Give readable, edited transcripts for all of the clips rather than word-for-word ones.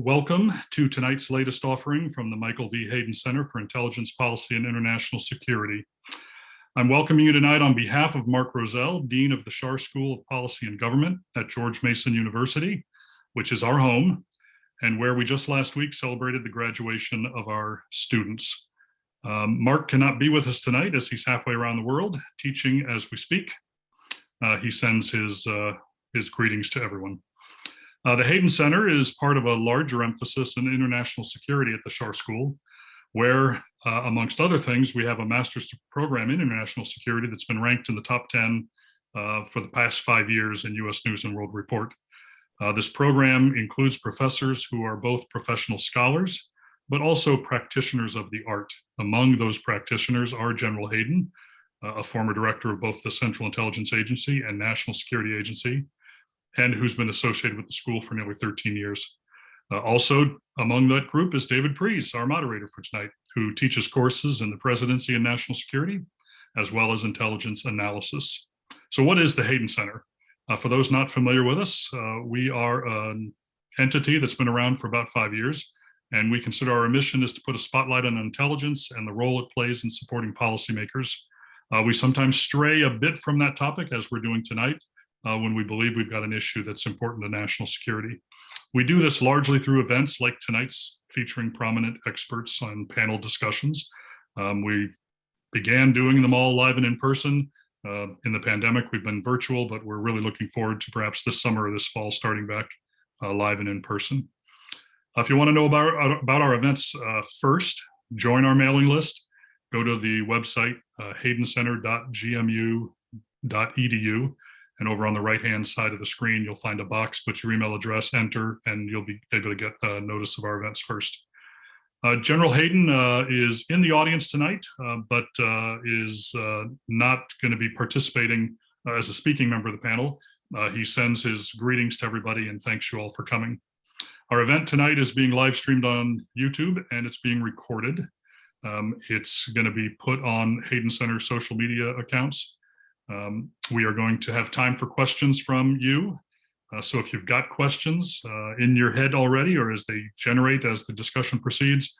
Welcome to tonight's latest offering from the Michael V. Hayden Center for Intelligence Policy and International Security. I'm welcoming you tonight on behalf of Mark Roselle, Dean of the Schar School of Policy and Government at George Mason University, which is our home, and where we just last week celebrated the graduation of our students. Mark cannot be with us tonight as he's halfway around the world teaching as we speak. He sends his greetings to everyone. The Hayden Center is part of a larger emphasis in international security at the Schar School, where, amongst other things, we have a master's program in international security that's been ranked in the top 10 for the past 5 years in US News and World Report. This program includes professors who are both professional scholars, but also practitioners of the art. Among those practitioners are General Hayden, a former director of both the Central Intelligence Agency and National Security Agency, and who's been associated with the school for nearly 13 years. Also among that group is David Priess, our moderator for tonight, who teaches courses in the presidency and national security, as well as intelligence analysis. So what is the Hayden Center? For those not familiar with us, we are an entity that's been around for about 5 years, and we consider our mission is to put a spotlight on intelligence and the role it plays in supporting policymakers. We sometimes stray a bit from that topic, as we're doing tonight, when we believe we've got an issue that's important to national security. We do this largely through events like tonight's, featuring prominent experts on panel discussions. We began doing them all live and in person. In the pandemic, we've been virtual, but we're really looking forward to perhaps this summer or this fall starting back live and in person. If you want to know about our events first, join our mailing list. Go to the website, haydencenter.gmu.edu. And over on the right-hand side of the screen, you'll find a box, put your email address, enter, and you'll be able to get a notice of our events first. General Hayden is in the audience tonight, but is not going to be participating as a speaking member of the panel. He sends his greetings to everybody and thanks you all for coming. Our event tonight is being live streamed on YouTube, and it's being recorded. It's going to be put on Hayden Center social media accounts. We are going to have time for questions from you. So if you've got questions in your head already, or as they generate as the discussion proceeds,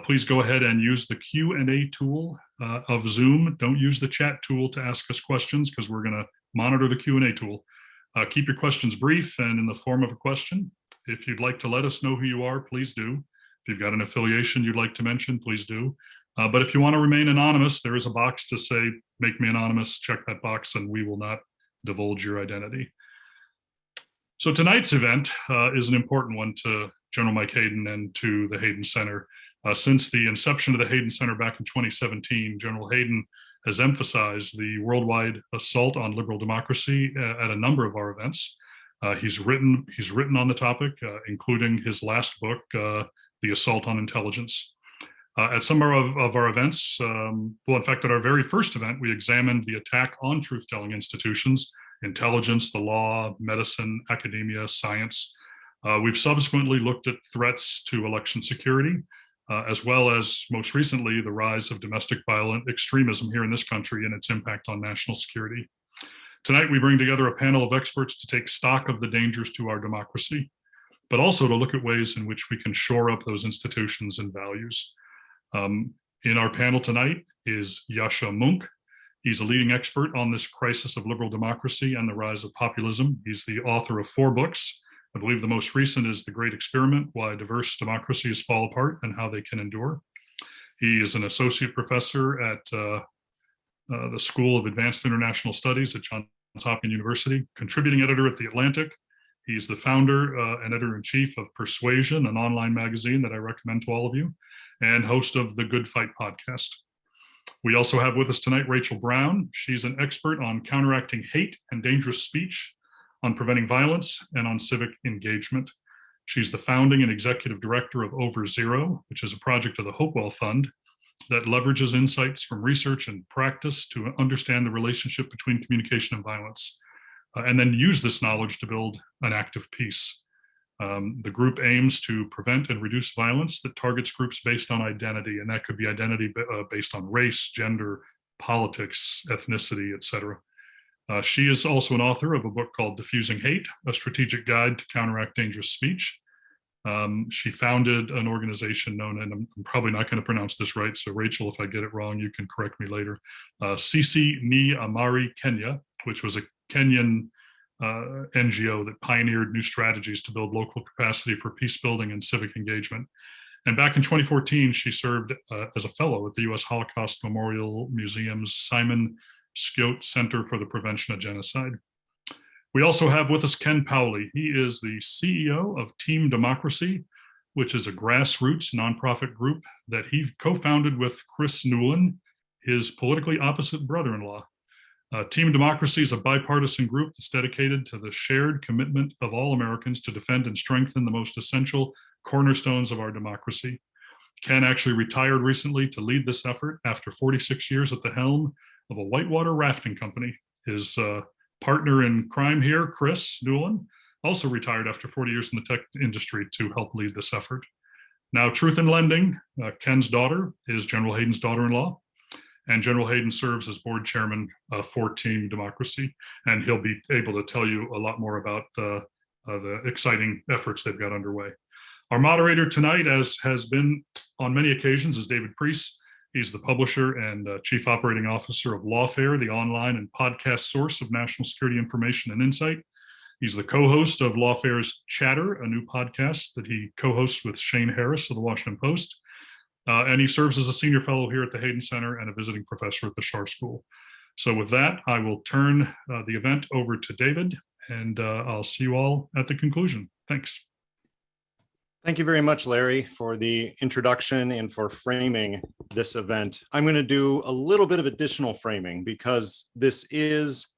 please go ahead and use the Q&A tool of Zoom. Don't use the chat tool to ask us questions, because we're going to monitor the Q&A tool. Keep your questions brief and in the form of a question. If you'd like to let us know who you are, please do. If you've got an affiliation you'd like to mention, please do. But if you want to remain anonymous, there is a box to say, make me anonymous. Check that box and we will not divulge your identity. So tonight's event is an important one to General Mike Hayden and to the Hayden Center. Since the inception of the Hayden Center back in 2017, General Hayden has emphasized the worldwide assault on liberal democracy at a number of our events. He's written on the topic, including his last book, The Assault on Intelligence. At some of our events, well, in fact, at our very first event, we examined the attack on truth-telling institutions, intelligence, the law, medicine, academia, science. We've subsequently looked at threats to election security, as well as, most recently, the rise of domestic violent extremism here in this country and its impact on national security. Tonight, we bring together a panel of experts to take stock of the dangers to our democracy, but also to look at ways in which we can shore up those institutions and values. In our panel tonight is Yashca Mounk. He's a leading expert on this crisis of liberal democracy and the rise of populism. He's the author of 4 books. I believe the most recent is The Great Experiment: Why Diverse Democracies Fall Apart and How They Can Endure. He is an associate professor at the School of Advanced International Studies at Johns Hopkins University, contributing editor at The Atlantic. He's the founder and editor-in-chief of Persuasion, an online magazine that I recommend to all of you, and host of the Good Fight podcast. We also have with us tonight Rachel Brown. She's an expert on counteracting hate and dangerous speech, on preventing violence, and on civic engagement. She's the founding and executive director of Over Zero, which is a project of the Hopewell Fund that leverages insights from research and practice to understand the relationship between communication and violence, and then use this knowledge to build an active peace. The group aims to prevent and reduce violence that targets groups based on identity, and that could be identity based on race, gender, politics, ethnicity, etc. She is also an author of a book called Diffusing Hate, a strategic guide to counteract dangerous speech. She founded an organization known, and I'm probably not going to pronounce this right, so Rachel, if I get it wrong, you can correct me later. Sisi Ni Amari Kenya, which was a Kenyan NGO that pioneered new strategies to build local capacity for peace building and civic engagement. And back in 2014, she served as a fellow at the U.S. Holocaust Memorial Museum's Simon Skjodt Center for the Prevention of Genocide. We also have with us Ken Powley. He is the CEO of Team Democracy, which is a grassroots nonprofit group that he co-founded with Chris Newland, his politically opposite brother-in-law. Team Democracy is a bipartisan group that's dedicated to the shared commitment of all Americans to defend and strengthen the most essential cornerstones of our democracy. Ken actually retired recently to lead this effort after 46 years at the helm of a whitewater rafting company. His partner in crime here, Chris Newland, also retired after 40 years in the tech industry to help lead this effort. Now, Truth in Lending, Ken's daughter, is General Hayden's daughter-in-law, and General Hayden serves as board chairman for Team Democracy, and he'll be able to tell you a lot more about the exciting efforts they've got underway. Our moderator tonight, as has been on many occasions, is David Priess. He's the publisher and chief operating officer of Lawfare, the online and podcast source of national security information and insight. He's the co-host of Lawfare's Chatter, a new podcast that he co-hosts with Shane Harris of the Washington Post. And he serves as a senior fellow here at the Hayden Center and a visiting professor at the Schar School. So with that, I will turn the event over to David, and I'll see you all at the conclusion. Thanks. Thank you very much, Larry, for the introduction and for framing this event. I'm going to do a little bit of additional framing because this is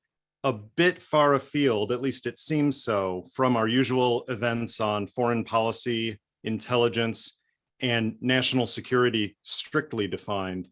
a bit far afield, at least it seems so, from our usual events on foreign policy, intelligence, and national security strictly defined.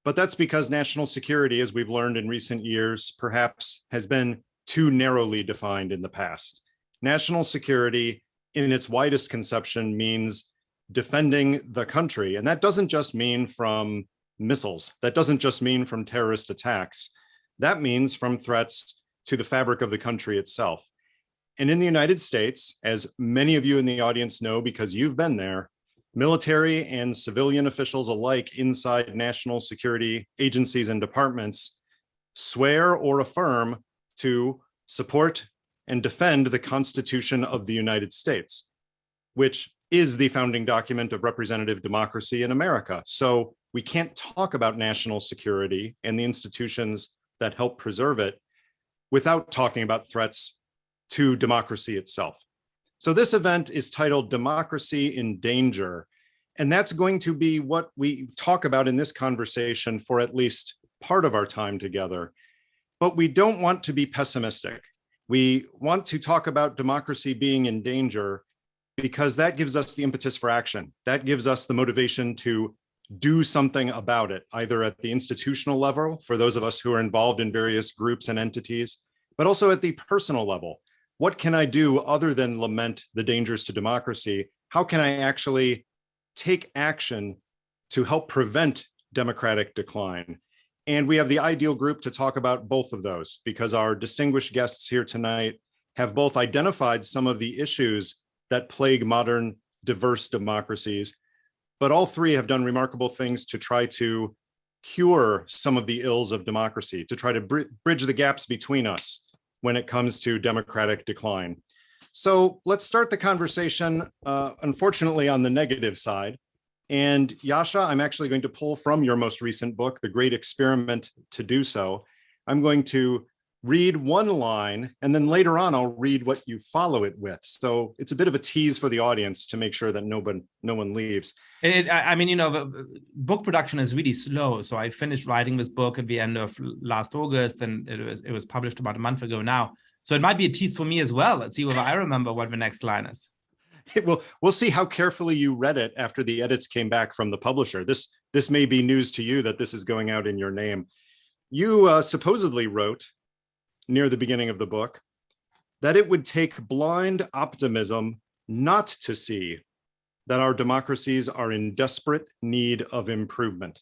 But that's because national security, as we've learned in recent years, perhaps has been too narrowly defined in the past. National security, in its widest conception, means defending the country. And that doesn't just mean from missiles. That doesn't just mean from terrorist attacks. That means from threats to the fabric of the country itself. And in the United States, as many of you in the audience know because you've been there, military and civilian officials alike inside national security agencies and departments swear or affirm to support and defend the Constitution of the United States, which is the founding document of representative democracy in America. So we can't talk about national security and the institutions that help preserve it without talking about threats to democracy itself. So this event is titled Democracy in Danger, and that's going to be what we talk about in this conversation for at least part of our time together. But we don't want to be pessimistic. We want to talk about democracy being in danger because that gives us the impetus for action. That gives us the motivation to do something about it, either at the institutional level, for those of us who are involved in various groups and entities, but also at the personal level. What can I do other than lament the dangers to democracy? How can I actually take action to help prevent democratic decline? And we have the ideal group to talk about both of those because our distinguished guests here tonight have both identified some of the issues that plague modern diverse democracies, but all three have done remarkable things to try to cure some of the ills of democracy, to try to bridge the gaps between us when it comes to democratic decline. So let's start the conversation, unfortunately, on the negative side. And Yashca, I'm actually going to pull from your most recent book, The Great Experiment, to do so. I'm going to read one line, and then later on, I'll read what you follow it with. So it's a bit of a tease for the audience to make sure that no one leaves. I mean, you know, book production is really slow. So I finished writing this book at the end of last August, and it was published about a month ago now. So it might be a tease for me as well. Let's see whether I remember what the next line is. We'll see how carefully you read it after the edits came back from the publisher. This may be news to you that this is going out in your name. You supposedly wrote near the beginning of the book that it would take blind optimism not to see that our democracies are in desperate need of improvement.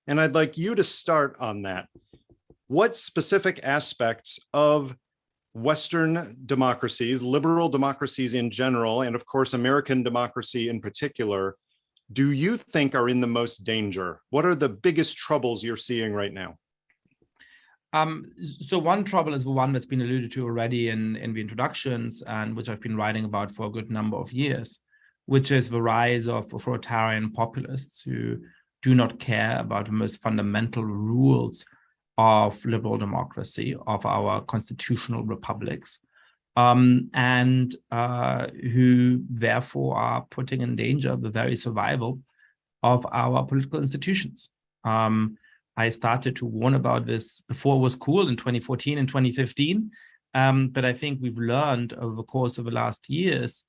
And I'd like you to start on that. What specific aspects of Western democracies, liberal democracies in general, and of course, American democracy in particular, do you think are in the most danger? What are the biggest troubles you're seeing right now? So one trouble is the one that's been alluded to already in the introductions, and which I've been writing about for a good number of years, which is the rise of authoritarian populists who do not care about the most fundamental rules of liberal democracy, of our constitutional republics, and who therefore are putting in danger the very survival of our political institutions. I started to warn about this before it was cool in 2014 and 2015, but I think we've learned over the course of the last years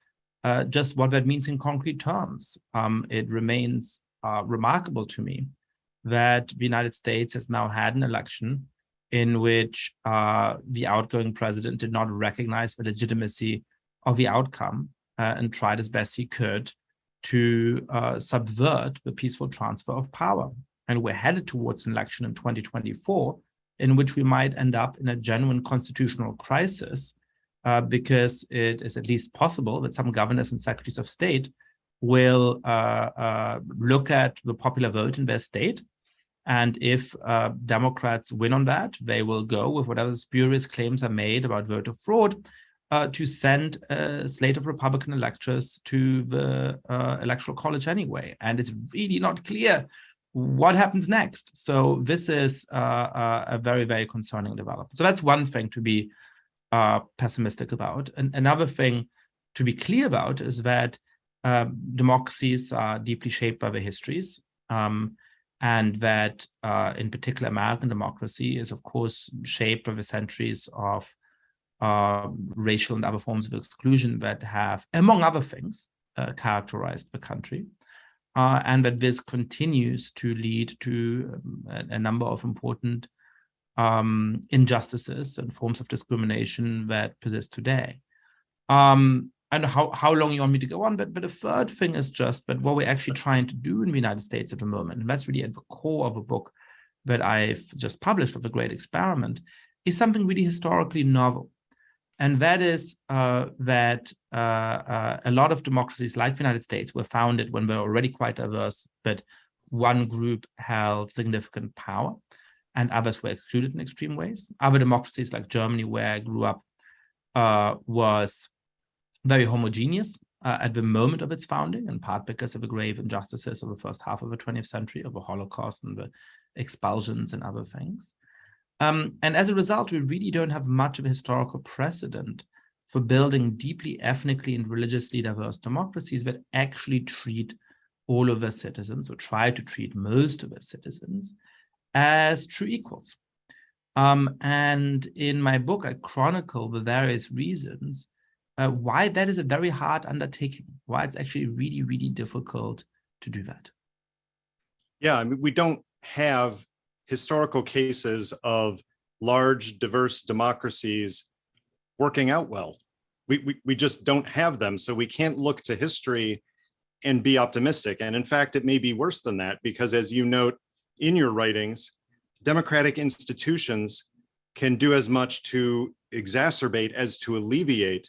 just what that means in concrete terms. It remains remarkable to me that the United States has now had an election in which the outgoing president did not recognize the legitimacy of the outcome and tried as best he could to subvert the peaceful transfer of power. And we're headed towards an election in 2024 in which we might end up in a genuine constitutional crisis because it is at least possible that some governors and secretaries of state will look at the popular vote in their state. And if Democrats win on that, they will go with whatever spurious claims are made about voter fraud to send a slate of Republican electors to the Electoral College anyway. And it's really not clear what happens next. So this is a very, very concerning development. So that's one thing to be pessimistic about. And another thing to be clear about is that democracies are deeply shaped by their histories, and that in particular American democracy is of course shaped by the centuries of racial and other forms of exclusion that have, among other things, characterized the country. And that this continues to lead to a number of important injustices and forms of discrimination that persist today. I don't know how long you want me to go on, but the third thing is just that what we're actually trying to do in the United States at the moment, and that's really at the core of a book that I've just published of The Great Experiment, is something really historically novel. And that is that a lot of democracies like the United States were founded when they were already quite diverse, but one group held significant power and others were excluded in extreme ways. Other democracies like Germany, where I grew up, was very homogeneous at the moment of its founding, in part because of the grave injustices of the first half of the 20th century, of the Holocaust and the expulsions and other things. And as a result, we really don't have much of a historical precedent for building deeply ethnically and religiously diverse democracies that actually treat all of their citizens, or try to treat most of their citizens, as true equals. And in my book, I chronicle the various reasons why that is a very hard undertaking, why it's actually really, really difficult to do that. Yeah, I mean, we don't have historical cases of large, diverse democracies working out well. We just don't have them. So we can't look to history and be optimistic. And in fact, it may be worse than that, because as you note in your writings, democratic institutions can do as much to exacerbate as to alleviate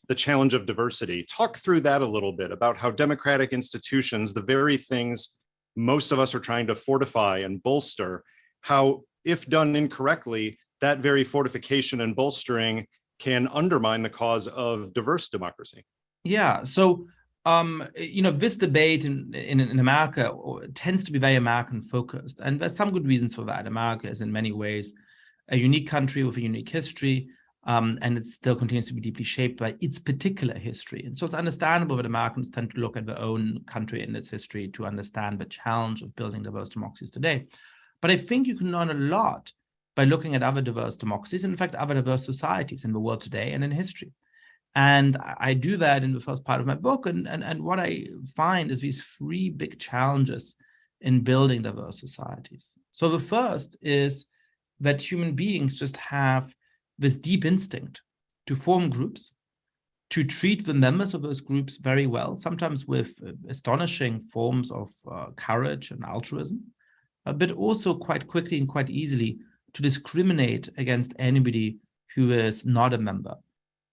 the challenge of diversity. Talk through that a little bit about how democratic institutions, the very things most of us are trying to fortify and bolster, how, if done incorrectly, that very fortification and bolstering can undermine the cause of diverse democracy. Yeah, so this debate in America tends to be very American focused, and there's some good reasons for that. America is in many ways a unique country with a unique history, and it still continues to be deeply shaped by its particular history. And so it's understandable that Americans tend to look at their own country and its history to understand the challenge of building diverse democracies today. But I think you can learn a lot by looking at other diverse democracies, and in fact, other diverse societies in the world today and in history. And I do that in the first part of my book. And what I find is these three big challenges in building diverse societies. So the first is that human beings just have this deep instinct to form groups, to treat the members of those groups very well, sometimes with astonishing forms of courage and altruism, but also quite quickly and quite easily to discriminate against anybody who is not a member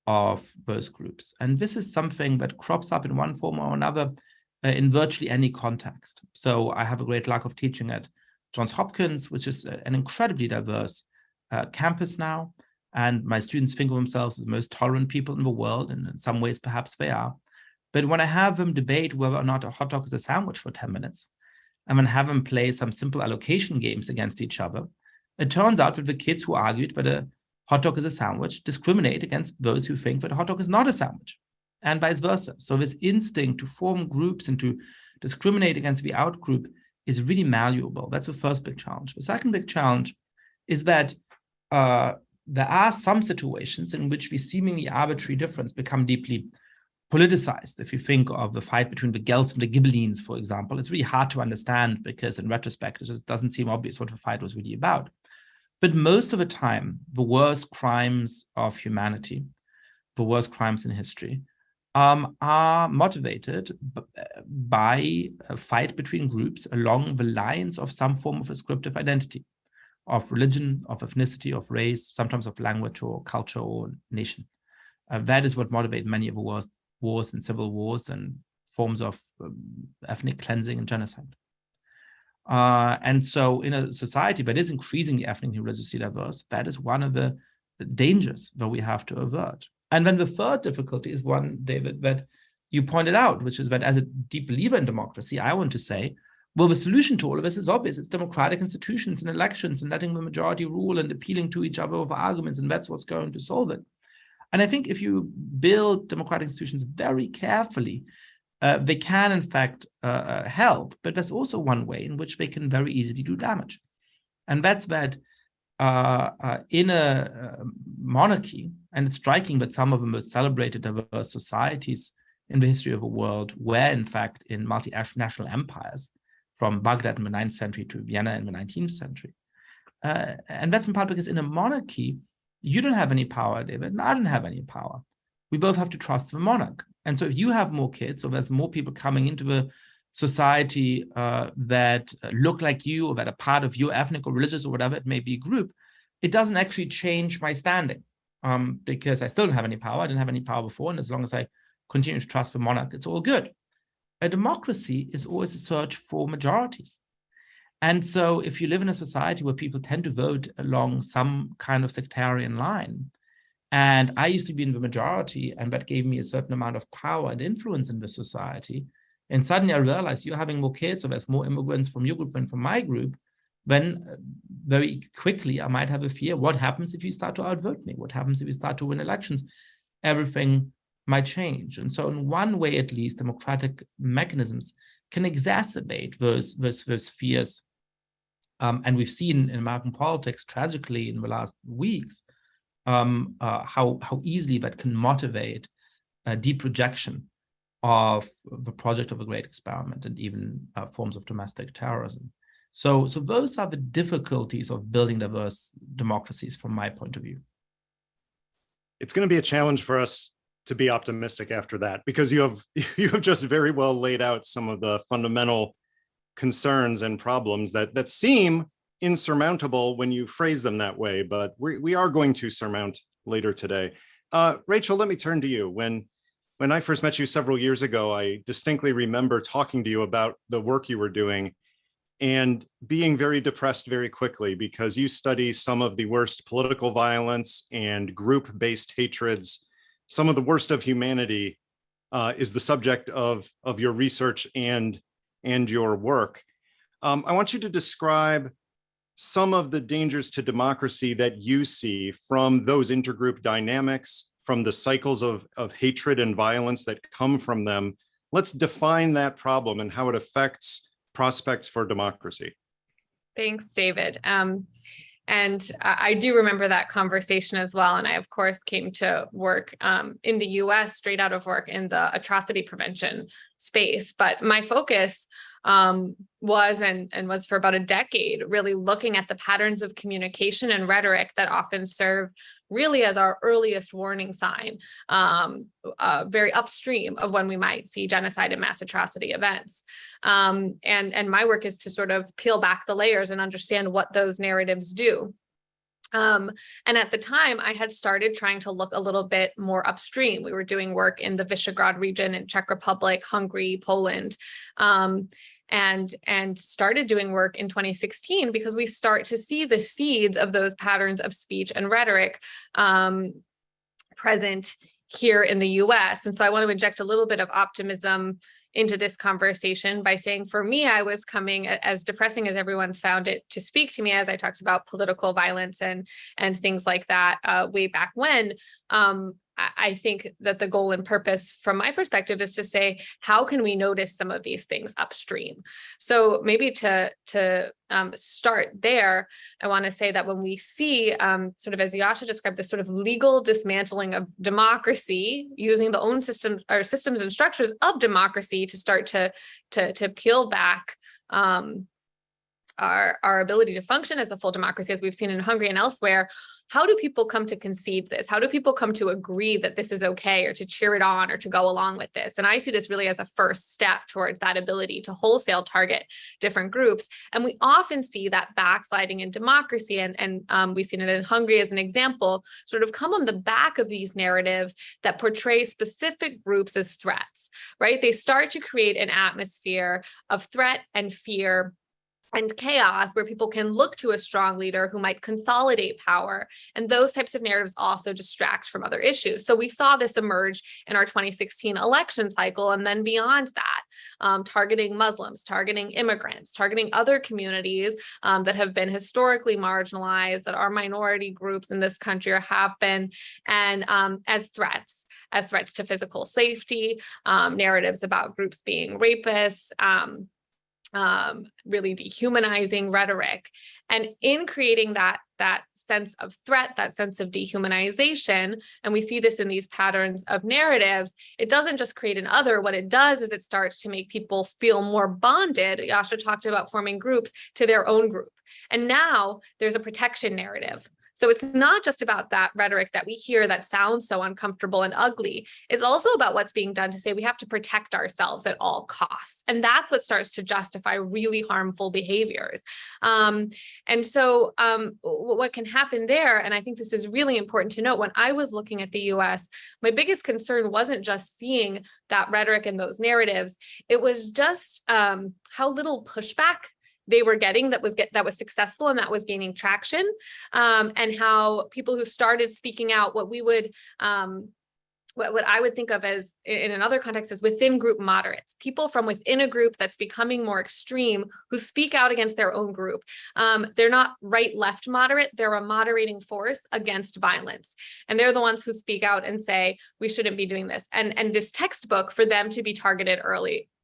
of those groups. And this is something that crops up in one form or another in virtually any context. So I have a great luck of teaching at Johns Hopkins, which is an incredibly diverse campus now. And my students think of themselves as the most tolerant people in the world, and in some ways, perhaps they are. But when I have them debate whether or not a hot dog is a sandwich for 10 minutes, and then have them play some simple allocation games against each other, it turns out that the kids who argued that a hot dog is a sandwich discriminate against those who think that a hot dog is not a sandwich, and vice versa. So this instinct to form groups and to discriminate against the out group is really malleable. That's the first big challenge. The second big challenge is that there are some situations in which the seemingly arbitrary difference become deeply politicized. If you think of the fight between the Guelphs and the Ghibellines, for example, it's really hard to understand because in retrospect, it just doesn't seem obvious what the fight was really about. But most of the time, the worst crimes of humanity, the worst crimes in history, are motivated by a fight between groups along the lines of some form of ascriptive identity, of religion, of ethnicity, of race, sometimes of language or culture or nation. That is what motivates many of the wars and civil wars and forms of ethnic cleansing and genocide. And so in a society that is increasingly ethnically and religiously diverse, that is one of the dangers that we have to avert. And then the third difficulty is one, David, that you pointed out, which is that as a deep believer in democracy, I want to say, well, the solution to all of this is obvious. It's democratic institutions and elections and letting the majority rule and appealing to each other over arguments, and that's what's going to solve it. And I think if you build democratic institutions very carefully, they can, in fact, help. But there's also one way in which they can very easily do damage. And that's that in a monarchy, and it's striking that some of the most celebrated diverse societies in the history of the world were, in fact, in multinational empires, from Baghdad in the 9th century to Vienna in the 19th century. And that's in part because in a monarchy, you don't have any power, David, and I don't have any power. We both have to trust the monarch. And so if you have more kids, or there's more people coming into the society that look like you, or that are part of your ethnic or religious or whatever it may be group, it doesn't actually change my standing because I still don't have any power. I didn't have any power before. And as long as I continue to trust the monarch, it's all good. A democracy is always a search for majorities. And so if you live in a society where people tend to vote along some kind of sectarian line, and I used to be in the majority, and that gave me a certain amount of power and influence in the society, and suddenly I realized you're having more kids, or there's more immigrants from your group than from my group, then very quickly I might have a fear. What happens if you start to outvote me? What happens if you start to win elections? Everything might change. And so in one way, at least, democratic mechanisms can exacerbate those fears. And we've seen in American politics, tragically, in the last weeks, how easily that can motivate a deep rejection of the project of a great experiment and even forms of domestic terrorism. So those are the difficulties of building diverse democracies from my point of view. It's going to be a challenge for us to be optimistic after that, because you have just very well laid out some of the fundamental concerns and problems that seem insurmountable when you phrase them that way, but we are going to surmount later today. Rachel, let me turn to you. When I first met you several years ago, I distinctly remember talking to you about the work you were doing and being very depressed very quickly, because you study some of the worst political violence and group-based hatreds. Some of the worst of humanity is the subject of your research and your work. I want you to describe some of the dangers to democracy that you see from those intergroup dynamics, from the cycles of hatred and violence that come from them. Let's define that problem and how it affects prospects for democracy. Thanks, David. And I do remember that conversation as well. And I, of course, came to work in the US straight out of work in the atrocity prevention space. But my focus was for about a decade, really looking at the patterns of communication and rhetoric that often serve really as our earliest warning sign, very upstream of when we might see genocide and mass atrocity events. And my work is to sort of peel back the layers and understand what those narratives do. And at the time, I had started trying to look a little bit more upstream. We were doing work in the Visegrad region in Czech Republic, Hungary, Poland, and started doing work in 2016 because we start to see the seeds of those patterns of speech and rhetoric present here in the US. And so I want to inject a little bit of optimism into this conversation by saying, for me, I was coming, as depressing as everyone found it to speak to me, as I talked about political violence and things like that way back when. I think that the goal and purpose from my perspective is to say, how can we notice some of these things upstream? So maybe to start there, I want to say that when we see sort of, as Yashca described, this sort of legal dismantling of democracy, using the own systems or systems and structures of democracy to start to peel back our ability to function as a full democracy, as we've seen in Hungary and elsewhere, how do people come to conceive this? How do people come to agree that this is okay, or to cheer it on, or to go along with this? And I see this really as a first step towards that ability to wholesale target different groups. And we often see that backsliding in democracy, and we've seen it in Hungary as an example, sort of come on the back of these narratives that portray specific groups as threats, right? They start to create an atmosphere of threat and fear and chaos, where people can look to a strong leader who might consolidate power. And those types of narratives also distract from other issues. So we saw this emerge in our 2016 election cycle, and then beyond that, targeting Muslims, targeting immigrants, targeting other communities that have been historically marginalized, that are minority groups in this country or have been, and as threats to physical safety, narratives about groups being rapists, really dehumanizing rhetoric. And in creating that sense of threat, that sense of dehumanization, and we see this in these patterns of narratives, it doesn't just create an other. What it does is it starts to make people feel more bonded. Yashca talked about forming groups to their own group. And now there's a protection narrative. So it's not just about that rhetoric that we hear that sounds so uncomfortable and ugly. It's also about what's being done to say we have to protect ourselves at all costs. And that's what starts to justify really harmful behaviors. And so what can happen there, and I think this is really important to note, when I was looking at the US, my biggest concern wasn't just seeing that rhetoric and those narratives. It was just how little pushback they were getting that was successful and that was gaining traction, and how people who started speaking out, what we would what I would think of as, in another context, as within group moderates, people from within a group that's becoming more extreme who speak out against their own group. They're not right-left moderate, they're a moderating force against violence. And they're the ones who speak out and say, we shouldn't be doing this. And this textbook for them to be targeted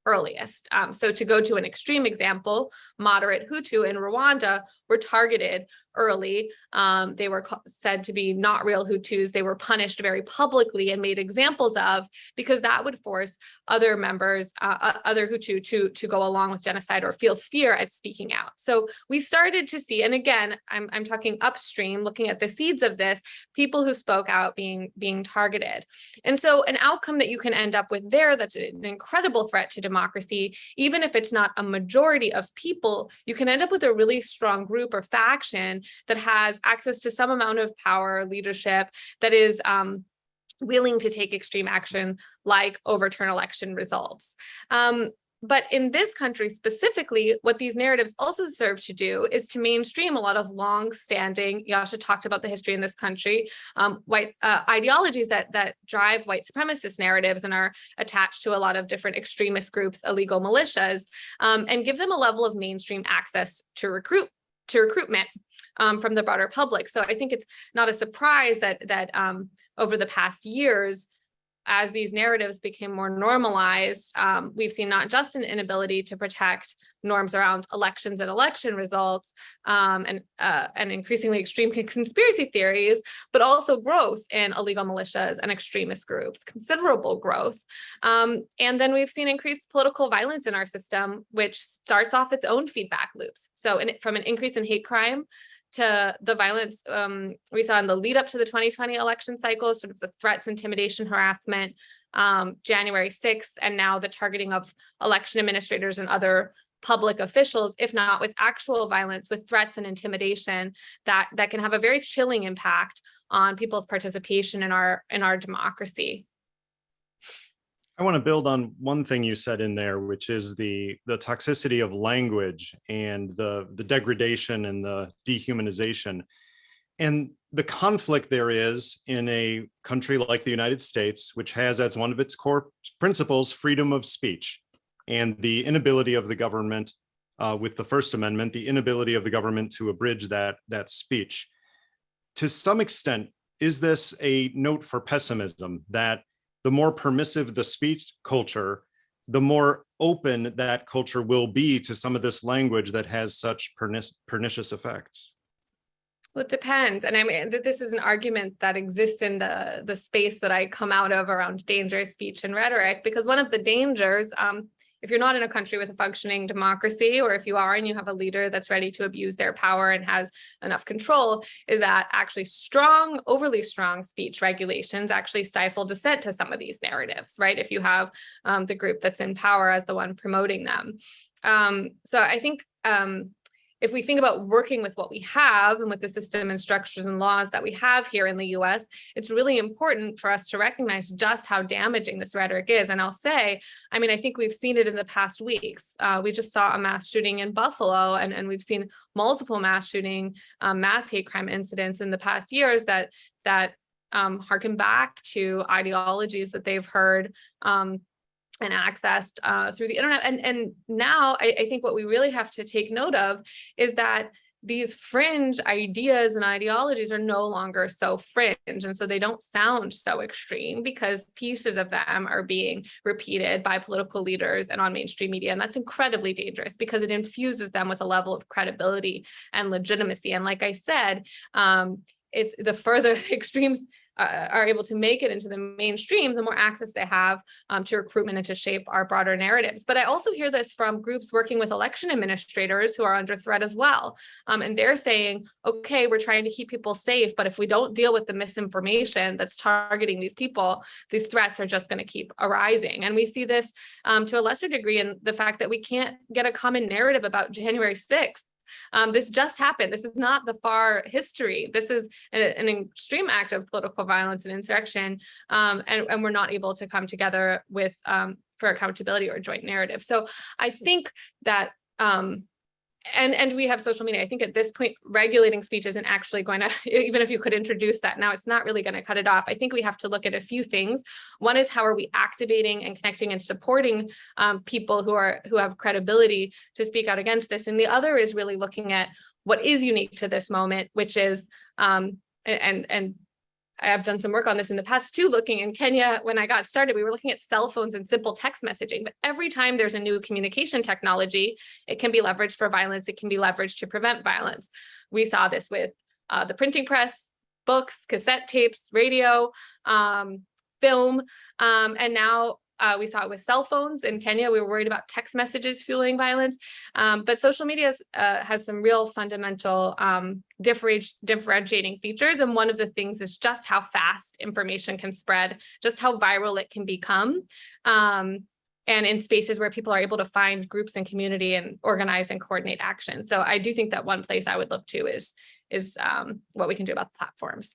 earliest. So to go to an extreme example, moderate Hutu in Rwanda were targeted early. They were said to be not real Hutus. They were punished very publicly and made examples of, because that would force other members, other Hutu to go along with genocide or feel fear at speaking out. So we started to see, and again, I'm talking upstream, looking at the seeds of this, people who spoke out being targeted. And so an outcome that you can end up with there that's an incredible threat to democracy, even if it's not a majority of people, you can end up with a really strong group or faction that has access to some amount of power, leadership, that is willing to take extreme action, like overturn election results. But in this country specifically, what these narratives also serve to do is to mainstream a lot of long-standing, Yashca talked about the history in this country, white ideologies that drive white supremacist narratives and are attached to a lot of different extremist groups, illegal militias, and give them a level of mainstream access to recruitment from the broader public. So I think it's not a surprise that over the past years, as these narratives became more normalized, we've seen not just an inability to protect norms around elections and election results, and increasingly extreme conspiracy theories, but also growth in illegal militias and extremist groups, considerable growth. And then we've seen increased political violence in our system, which starts off its own feedback loops. So from an increase in hate crime to the violence we saw in the lead up to the 2020 election cycle, sort of the threats, intimidation, harassment, January 6th, and now the targeting of election administrators and other public officials, if not with actual violence, with threats and intimidation that can have a very chilling impact on people's participation in our democracy. I want to build on one thing you said in there, which is the toxicity of language and the degradation and the dehumanization. And the conflict there is in a country like the United States, which has as one of its core principles freedom of speech, and the inability of the government, with the First Amendment, the inability of the government to abridge that speech. To some extent, is this a note for pessimism, that the more permissive the speech culture, the more open that culture will be to some of this language that has such pernicious effects? Well, it depends. And I mean, this is an argument that exists in the space that I come out of around dangerous speech and rhetoric, because one of the dangers, if you're not in a country with a functioning democracy, or if you are and you have a leader that's ready to abuse their power and has enough control, is that actually overly strong speech regulations actually stifle dissent to some of these narratives, right? If you have the group that's in power as the one promoting them. So I think if we think about working with what we have and with the system and structures and laws that we have here in the US, it's really important for us to recognize just how damaging this rhetoric is. And I'll say, I mean, I think we've seen it in the past weeks. We just saw a mass shooting in Buffalo, and we've seen multiple mass hate crime incidents in the past years that harken back to ideologies that they've heard and accessed through the internet. And now I think what we really have to take note of is that these fringe ideas and ideologies are no longer so fringe. And so they don't sound so extreme because pieces of them are being repeated by political leaders and on mainstream media. And that's incredibly dangerous because it infuses them with a level of credibility and legitimacy. And like I said, it's the further extremes are able to make it into the mainstream, the more access they have to recruitment and to shape our broader narratives. But I also hear this from groups working with election administrators who are under threat as well. And they're saying, okay, we're trying to keep people safe, but if we don't deal with the misinformation that's targeting these people, these threats are just going to keep arising. And we see this to a lesser degree in the fact that we can't get a common narrative about January 6th. This just happened. This is not the far history. This is an extreme act of political violence and insurrection, and we're not able to come together with for accountability or a joint narrative. So I think that, and we have social media. I think at this point, regulating speech isn't actually going to, even if you could introduce that now, it's not really going to cut it off. I think we have to look at a few things. One is, how are we activating and connecting and supporting people who have credibility to speak out against this? And the other is really looking at what is unique to this moment, which is, and I have done some work on this in the past too, looking in Kenya. When I got started, we were looking at cell phones and simple text messaging, but every time there's a new communication technology, it can be leveraged for violence. It can be leveraged to prevent violence. We saw this with the printing press, books, cassette tapes, radio, film, and now we saw it with cell phones in Kenya. We were worried about text messages fueling violence, but social media has some real fundamental differentiating features. And one of the things is just how fast information can spread, just how viral it can become. And in spaces where people are able to find groups and community and organize and coordinate action. So I do think that one place I would look to is what we can do about the platforms.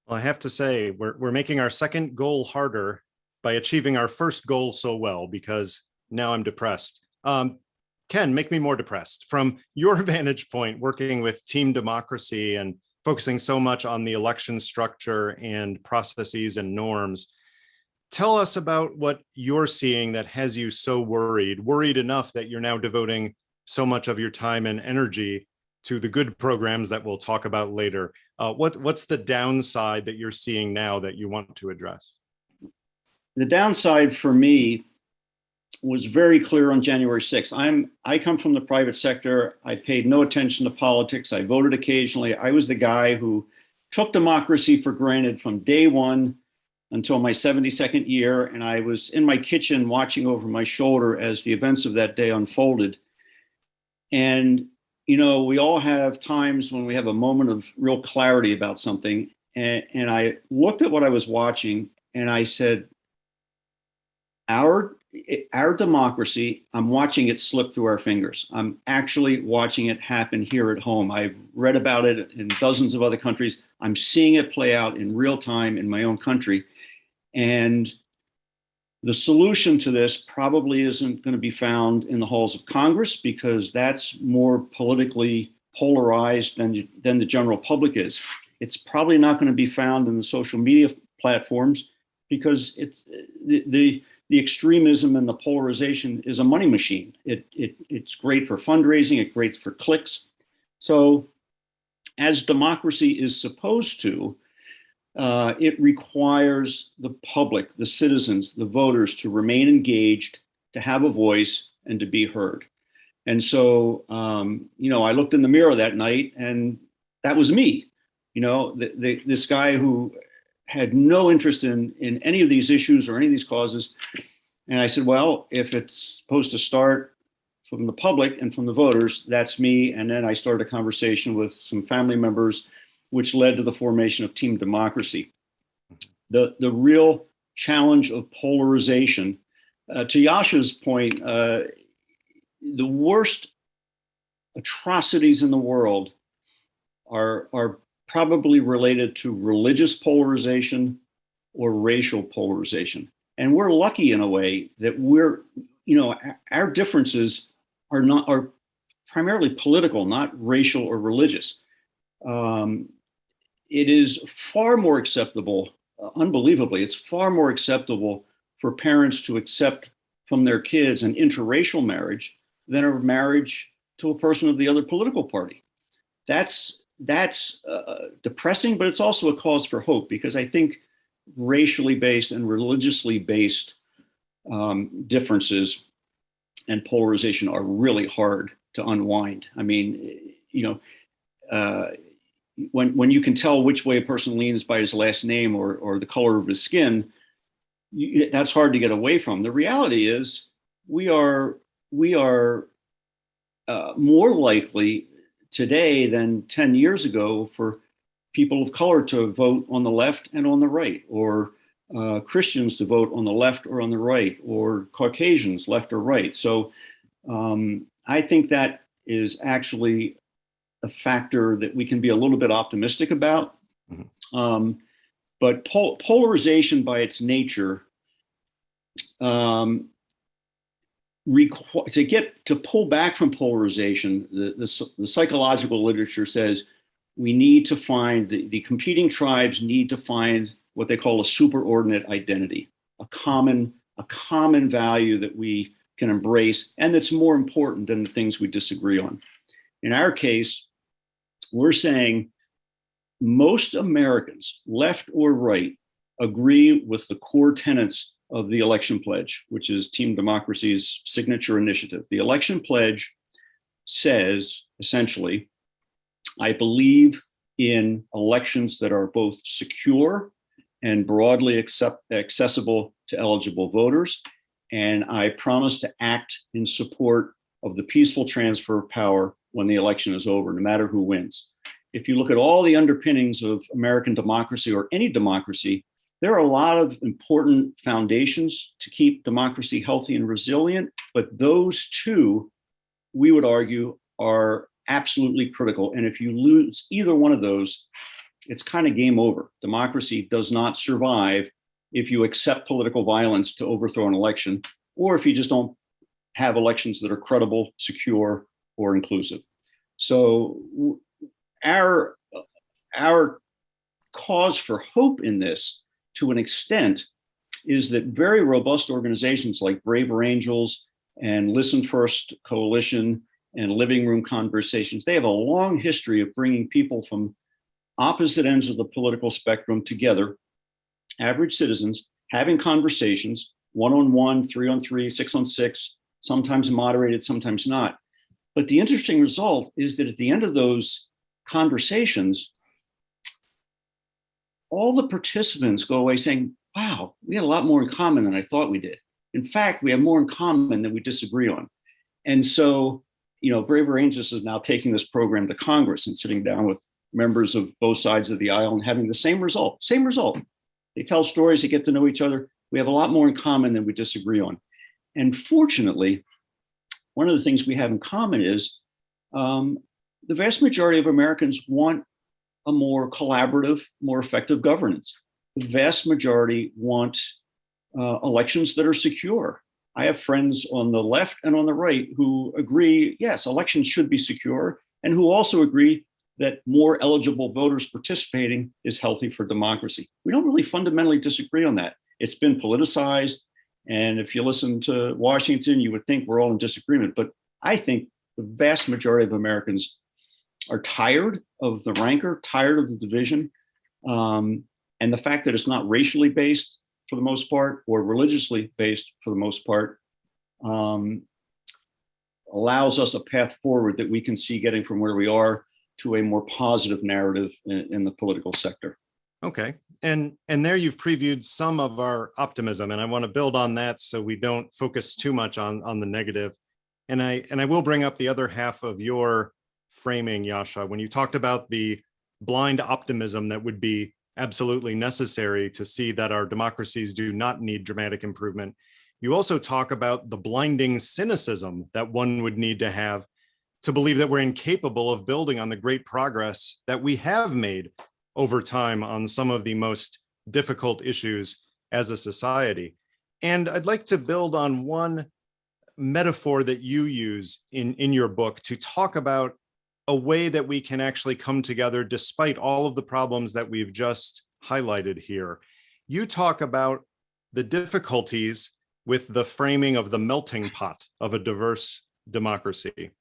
Well, I have to say, we're making our second goal harder by achieving our first goal so well, because now I'm depressed. Ken, make me more depressed. From your vantage point, working with team democracy and focusing so much on the election structure and processes and norms, tell us about what you're seeing that has you so worried enough that you're now devoting so much of your time and energy to the good programs that we'll talk about later. What's the downside that you're seeing now that you want to address? The downside for me was very clear on January 6th. I come from the private sector. I paid no attention to politics. I voted occasionally. I was the guy who took democracy for granted from day one until my 72nd year. And I was in my kitchen watching over my shoulder as the events of that day unfolded. And, you know, we all have times when we have a moment of real clarity about something. And I looked at what I was watching and I said, our our democracy, I'm watching it slip through our fingers. I'm actually watching it happen here at home. I've read about it in dozens of other countries. I'm seeing it play out in real time in my own country. And the solution to this probably isn't going to be found in the halls of Congress, because that's more politically polarized than the general public is. It's probably not going to be found in the social media platforms, because it's the extremism and the polarization is a money machine. It's great for fundraising, it's great for clicks. So as democracy is supposed to, it requires the public, the citizens, the voters to remain engaged, to have a voice, and to be heard. And so, I looked in the mirror that night, and that was me. This guy who had no interest in any of these issues or any of these causes. And I said, well, if it's supposed to start from the public and from the voters, that's me. And then I started a conversation with some family members, which led to the formation of Team Democracy. The real challenge of polarization, to Yashca's point, the worst atrocities in the world are probably related to religious polarization or racial polarization. And we're lucky in a way that our differences are primarily political, not racial or religious. It is far more acceptable, unbelievably, it's far more acceptable for parents to accept from their kids an interracial marriage than a marriage to a person of the other political party. That's depressing, but it's also a cause for hope, because I think racially based and religiously based differences and polarization are really hard to unwind. I mean, when you can tell which way a person leans by his last name or the color of his skin, that's hard to get away from. The reality is we are more likely today than 10 years ago for people of color to vote on the left and on the right, or Christians to vote on the left or on the right, or Caucasians, left or right. So I think that is actually a factor that we can be a little bit optimistic about. Mm-hmm. But polarization by its nature, to pull back from polarization, the psychological literature says we need to find, the competing tribes need to find what they call a superordinate identity, a common value that we can embrace and that's more important than the things we disagree on. In our case, we're saying most Americans, left or right, agree with the core tenets of the election pledge, which is Team Democracy's signature initiative. The election pledge says, essentially, I believe in elections that are both secure and broadly accessible to eligible voters, and I promise to act in support of the peaceful transfer of power when the election is over, no matter who wins. If you look at all the underpinnings of American democracy or any democracy, there are a lot of important foundations to keep democracy healthy and resilient, but those two, we would argue, are absolutely critical. And if you lose either one of those, it's kind of game over. Democracy does not survive if you accept political violence to overthrow an election, or if you just don't have elections that are credible, secure, or inclusive. So our cause for hope in this, to an extent, is that very robust organizations like Braver Angels and Listen First Coalition and Living Room Conversations, they have a long history of bringing people from opposite ends of the political spectrum together, average citizens, having conversations, 1-on-1, 3-on-3, 6-on-6, sometimes moderated, sometimes not. But the interesting result is that at the end of those conversations, all the participants go away saying, wow, we had a lot more in common than I thought we did. In fact, we have more in common than we disagree on. And so, Braver Angels is now taking this program to Congress and sitting down with members of both sides of the aisle and having the same result. They tell stories, they get to know each other. We have a lot more in common than we disagree on. And fortunately, one of the things we have in common is the vast majority of Americans want a more collaborative, more effective governance. The vast majority want elections that are secure. I have friends on the left and on the right who agree, yes, elections should be secure, and who also agree that more eligible voters participating is healthy for democracy. We don't really fundamentally disagree on that. It's been politicized, and if you listen to Washington, you would think we're all in disagreement. But I think the vast majority of Americans are tired of the rancor, tired of the division, and the fact that it's not racially based for the most part, or religiously based for the most part, allows us a path forward that we can see getting from where we are to a more positive narrative in the political sector. Okay. And there you've previewed some of our optimism, and I want to build on that so we don't focus too much on the negative. And I will bring up the other half of your framing, Yashca, when you talked about the blind optimism that would be absolutely necessary to see that our democracies do not need dramatic improvement. You also talk about the blinding cynicism that one would need to have to believe that we're incapable of building on the great progress that we have made over time on some of the most difficult issues as a society. And I'd like to build on one metaphor that you use in your book to talk about a way that we can actually come together despite all of the problems that we've just highlighted here. You talk about the difficulties with the framing of the melting pot of a diverse democracy,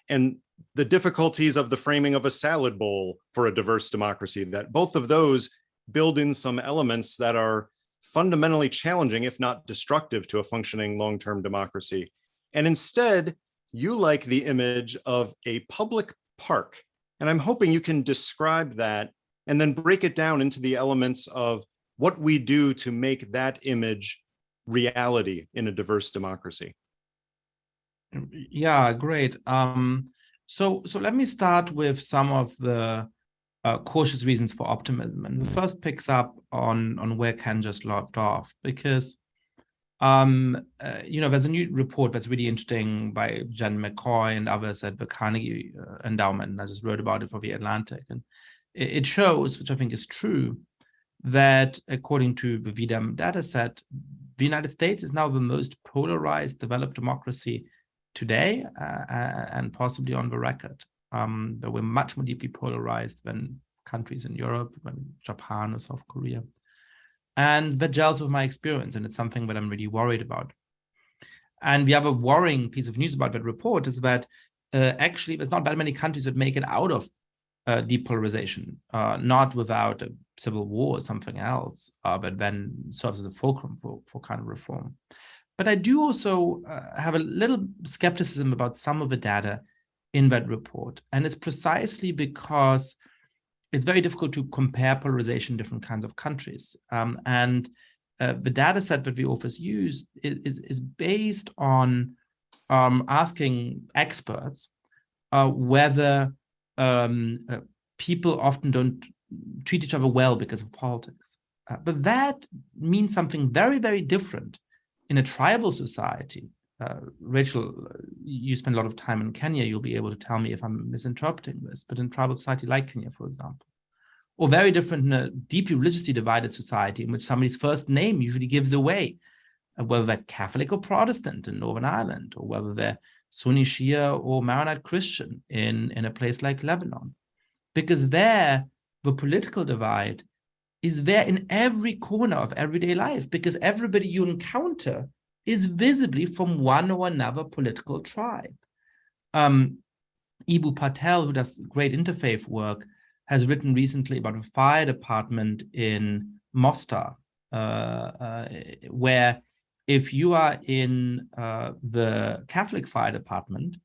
and the difficulties of the framing of a salad bowl for a diverse democracy, that both of those build in some elements that are fundamentally challenging, if not destructive, to a functioning long-term democracy. And instead, you like the image of a public park. And I'm hoping you can describe that and then break it down into the elements of what we do to make that image reality in a diverse democracy. Yeah, great. So let me start with some of the cautious reasons for optimism. And the first picks up on where Ken just left off, because there's a new report that's really interesting by Jen McCoy and others at the Carnegie Endowment, and I just wrote about it for The Atlantic. And it shows, which I think is true, that according to the VDEM data set, the United States is now the most polarized developed democracy today, and possibly on the record. But we're much more deeply polarized than countries in Europe, than Japan or South Korea. And that gels with my experience, and it's something that I'm really worried about. And the other worrying piece of news about that report is that actually there's not that many countries that make it out of depolarization, not without a civil war or something else, but then serves as a fulcrum for kind of reform. But I do also have a little skepticism about some of the data in that report. And it's precisely because it's very difficult to compare polarization in different kinds of countries. And the data set that the authors use is based on asking experts whether people often don't treat each other well because of politics. But that means something very, very different in a tribal society. Rachel, you spend a lot of time in Kenya, you'll be able to tell me if I'm misinterpreting this, but in tribal society like Kenya, for example, or very different in a deeply religiously divided society in which somebody's first name usually gives away whether they're Catholic or Protestant in Northern Ireland, or whether they're Sunni Shia or Maronite Christian in a place like Lebanon. Because there, the political divide is there in every corner of everyday life, because everybody you encounter is visibly from one or another political tribe. Ibu Patel, who does great interfaith work, has written recently about a fire department in Mostar, where if you are in the Catholic fire department,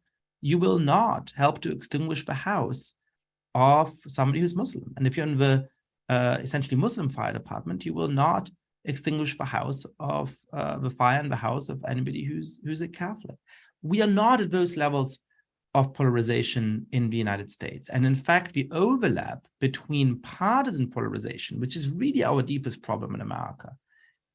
you will not help to extinguish the house of somebody who's Muslim. And if you're in the essentially Muslim fire department, you will not extinguish the house of the fire in the house of anybody who's a Catholic. We are not at those levels of polarization in the United States. And in fact, the overlap between partisan polarization, which is really our deepest problem in America,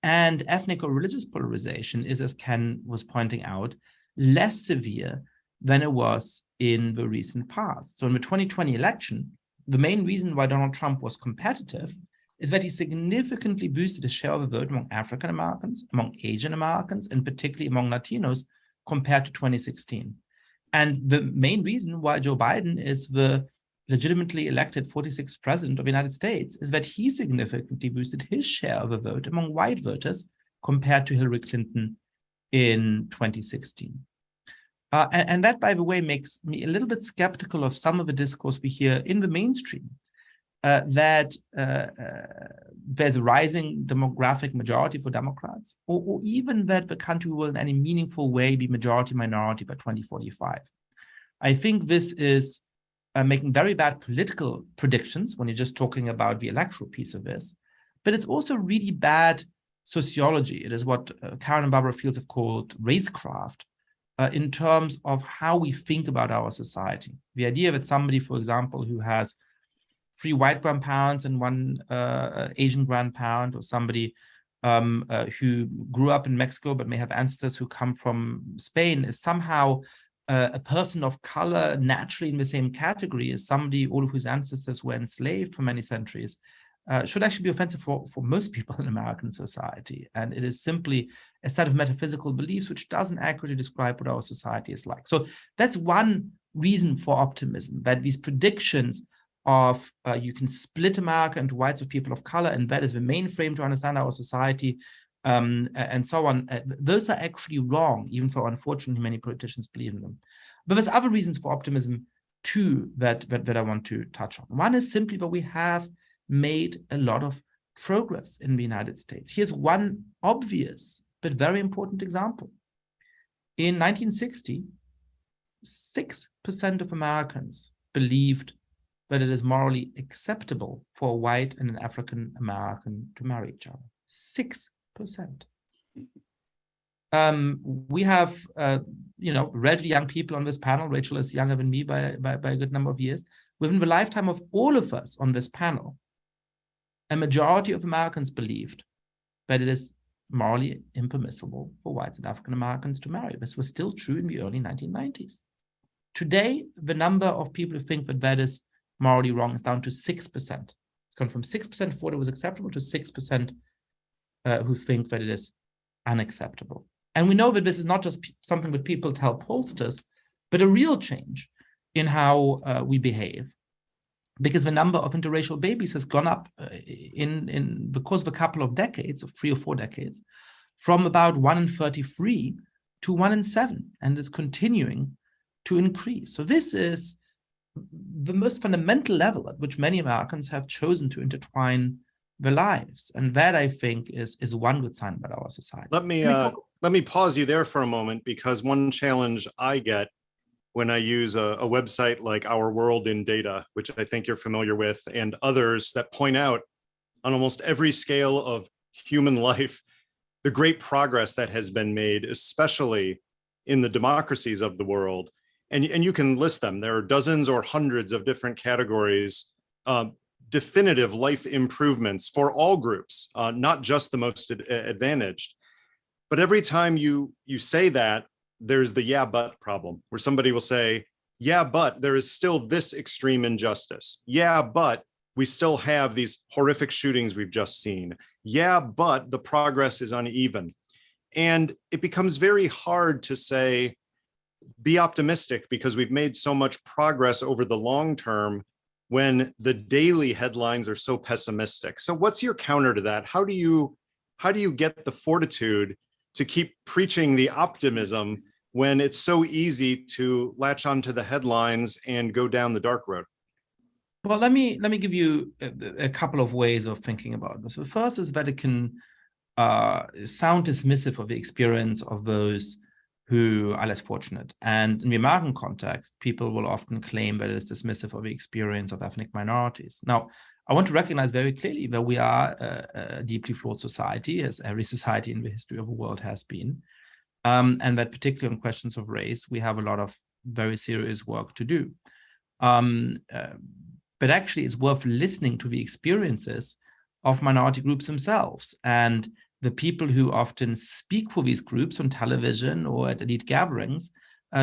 And ethnic or religious polarization is, as Ken was pointing out, less severe than it was in the recent past. So in the 2020 election, the main reason why Donald Trump was competitive is that he significantly boosted his share of the vote among African Americans, among Asian Americans, and particularly among Latinos compared to 2016. And the main reason why Joe Biden is the legitimately elected 46th president of the United States is that he significantly boosted his share of the vote among white voters compared to Hillary Clinton in 2016. And that, by the way, makes me a little bit skeptical of some of the discourse we hear in the mainstream, that there's a rising demographic majority for Democrats, or even that the country will in any meaningful way be majority-minority by 2045. I think this is making very bad political predictions when you're just talking about the electoral piece of this, but it's also really bad sociology. It is what Karen and Barbara Fields have called racecraft, in terms of how we think about our society. The idea that somebody, for example, who has 3 white grandparents and 1 Asian grandparent, or somebody who grew up in Mexico but may have ancestors who come from Spain, is somehow a person of color naturally in the same category as somebody all of whose ancestors were enslaved for many centuries, should actually be offensive for most people in American society. And it is simply a set of metaphysical beliefs which doesn't accurately describe what our society is like. So that's one reason for optimism, that these predictions of you can split America into whites of people of color, and that is the main frame to understand our society, and so on. Those are actually wrong, even though unfortunately many politicians believe in them. But there's other reasons for optimism too that I want to touch on. One is simply that we have made a lot of progress in the United States. Here's one obvious but very important example. In 1960, 6% of Americans believed that it is morally acceptable for a white and an African American to marry each other. 6%. We have, relatively young people on this panel. Rachel is younger than me by a good number of years. Within the lifetime of all of us on this panel, a majority of Americans believed that it is morally impermissible for whites and African Americans to marry. This was still true in the early 1990s. Today, the number of people who think that that is morally wrong is down to 6%. It's gone from 6% who thought it was acceptable to 6% who think that it is unacceptable. And we know that this is not just something that people tell pollsters, but a real change in how we behave, because the number of interracial babies has gone up in the course of a couple of decades, of 3 or 4 decades, from about 1 in 33 to 1 in 7, and is continuing to increase. So this is the most fundamental level at which many Americans have chosen to intertwine their lives. And that, I think, is one good sign about our society. Let me pause you there for a moment, because one challenge I get when I use a website like Our World in Data, which I think you're familiar with, and others that point out on almost every scale of human life, the great progress that has been made, especially in the democracies of the world. And you can list them. There are dozens or hundreds of different categories, definitive life improvements for all groups, not just the most advantaged. But every time you say that, there's the yeah, but problem, where somebody will say, yeah, but there is still this extreme injustice. Yeah, but we still have these horrific shootings we've just seen. Yeah, but the progress is uneven. And it becomes very hard to say, be optimistic because we've made so much progress over the long term when the daily headlines are so pessimistic. So what's your counter to that? How do you get the fortitude to keep preaching the optimism when it's so easy to latch onto the headlines and go down the dark road? Well, let me give you a couple of ways of thinking about this. The first is that it can sound dismissive of the experience of those who are less fortunate. And in the American context, people will often claim that it is dismissive of the experience of ethnic minorities. Now, I want to recognize very clearly that we are a deeply flawed society, as every society in the history of the world has been, and that particularly on questions of race, we have a lot of very serious work to do. But actually, it's worth listening to the experiences of minority groups themselves. And the people who often speak for these groups on television or at elite gatherings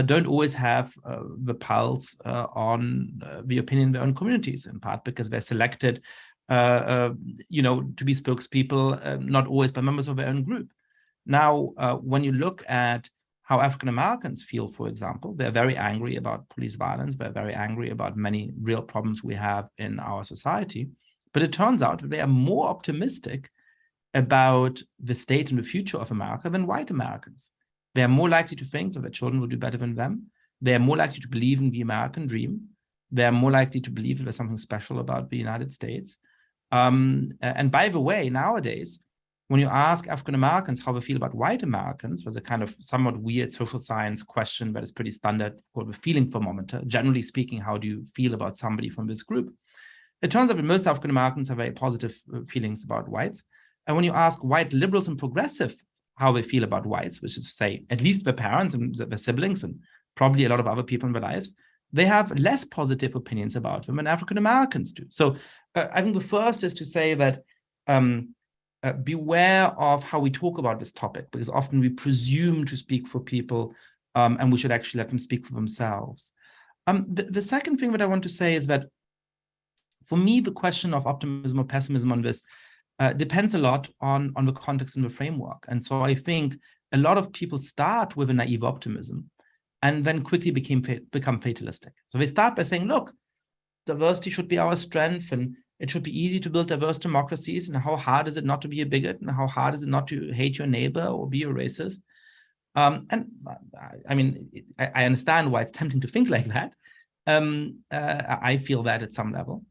don't always have the pulse on the opinion of their own communities, in part because they're selected, to be spokespeople, not always by members of their own group. Now, when you look at how African Americans feel, for example, they're very angry about police violence. They're very angry about many real problems we have in our society. But it turns out that they are more optimistic about the state and the future of America than white Americans. They are more likely to think that their children will do better than them. They are more likely to believe in the American dream. They are more likely to believe that there's something special about the United States. And by the way, nowadays, when you ask African Americans how they feel about white Americans, there's a kind of somewhat weird social science question that is pretty standard called the feeling thermometer. Generally speaking, how do you feel about somebody from this group? It turns out that most African Americans have very positive feelings about whites. And when you ask white liberals and progressive how they feel about whites, which is to say, at least their parents and their siblings and probably a lot of other people in their lives, they have less positive opinions about them than African Americans do. So I think the first is to say that beware of how we talk about this topic, because often we presume to speak for people and we should actually let them speak for themselves. The second thing that I want to say is that for me, the question of optimism or pessimism on this depends a lot on the context and the framework. And so I think a lot of people start with a naive optimism and then quickly become fatalistic. So they start by saying, look, diversity should be our strength and it should be easy to build diverse democracies. And how hard is it not to be a bigot? And how hard is it not to hate your neighbor or be a racist? And I mean, I understand why it's tempting to think like that. I feel that at some level.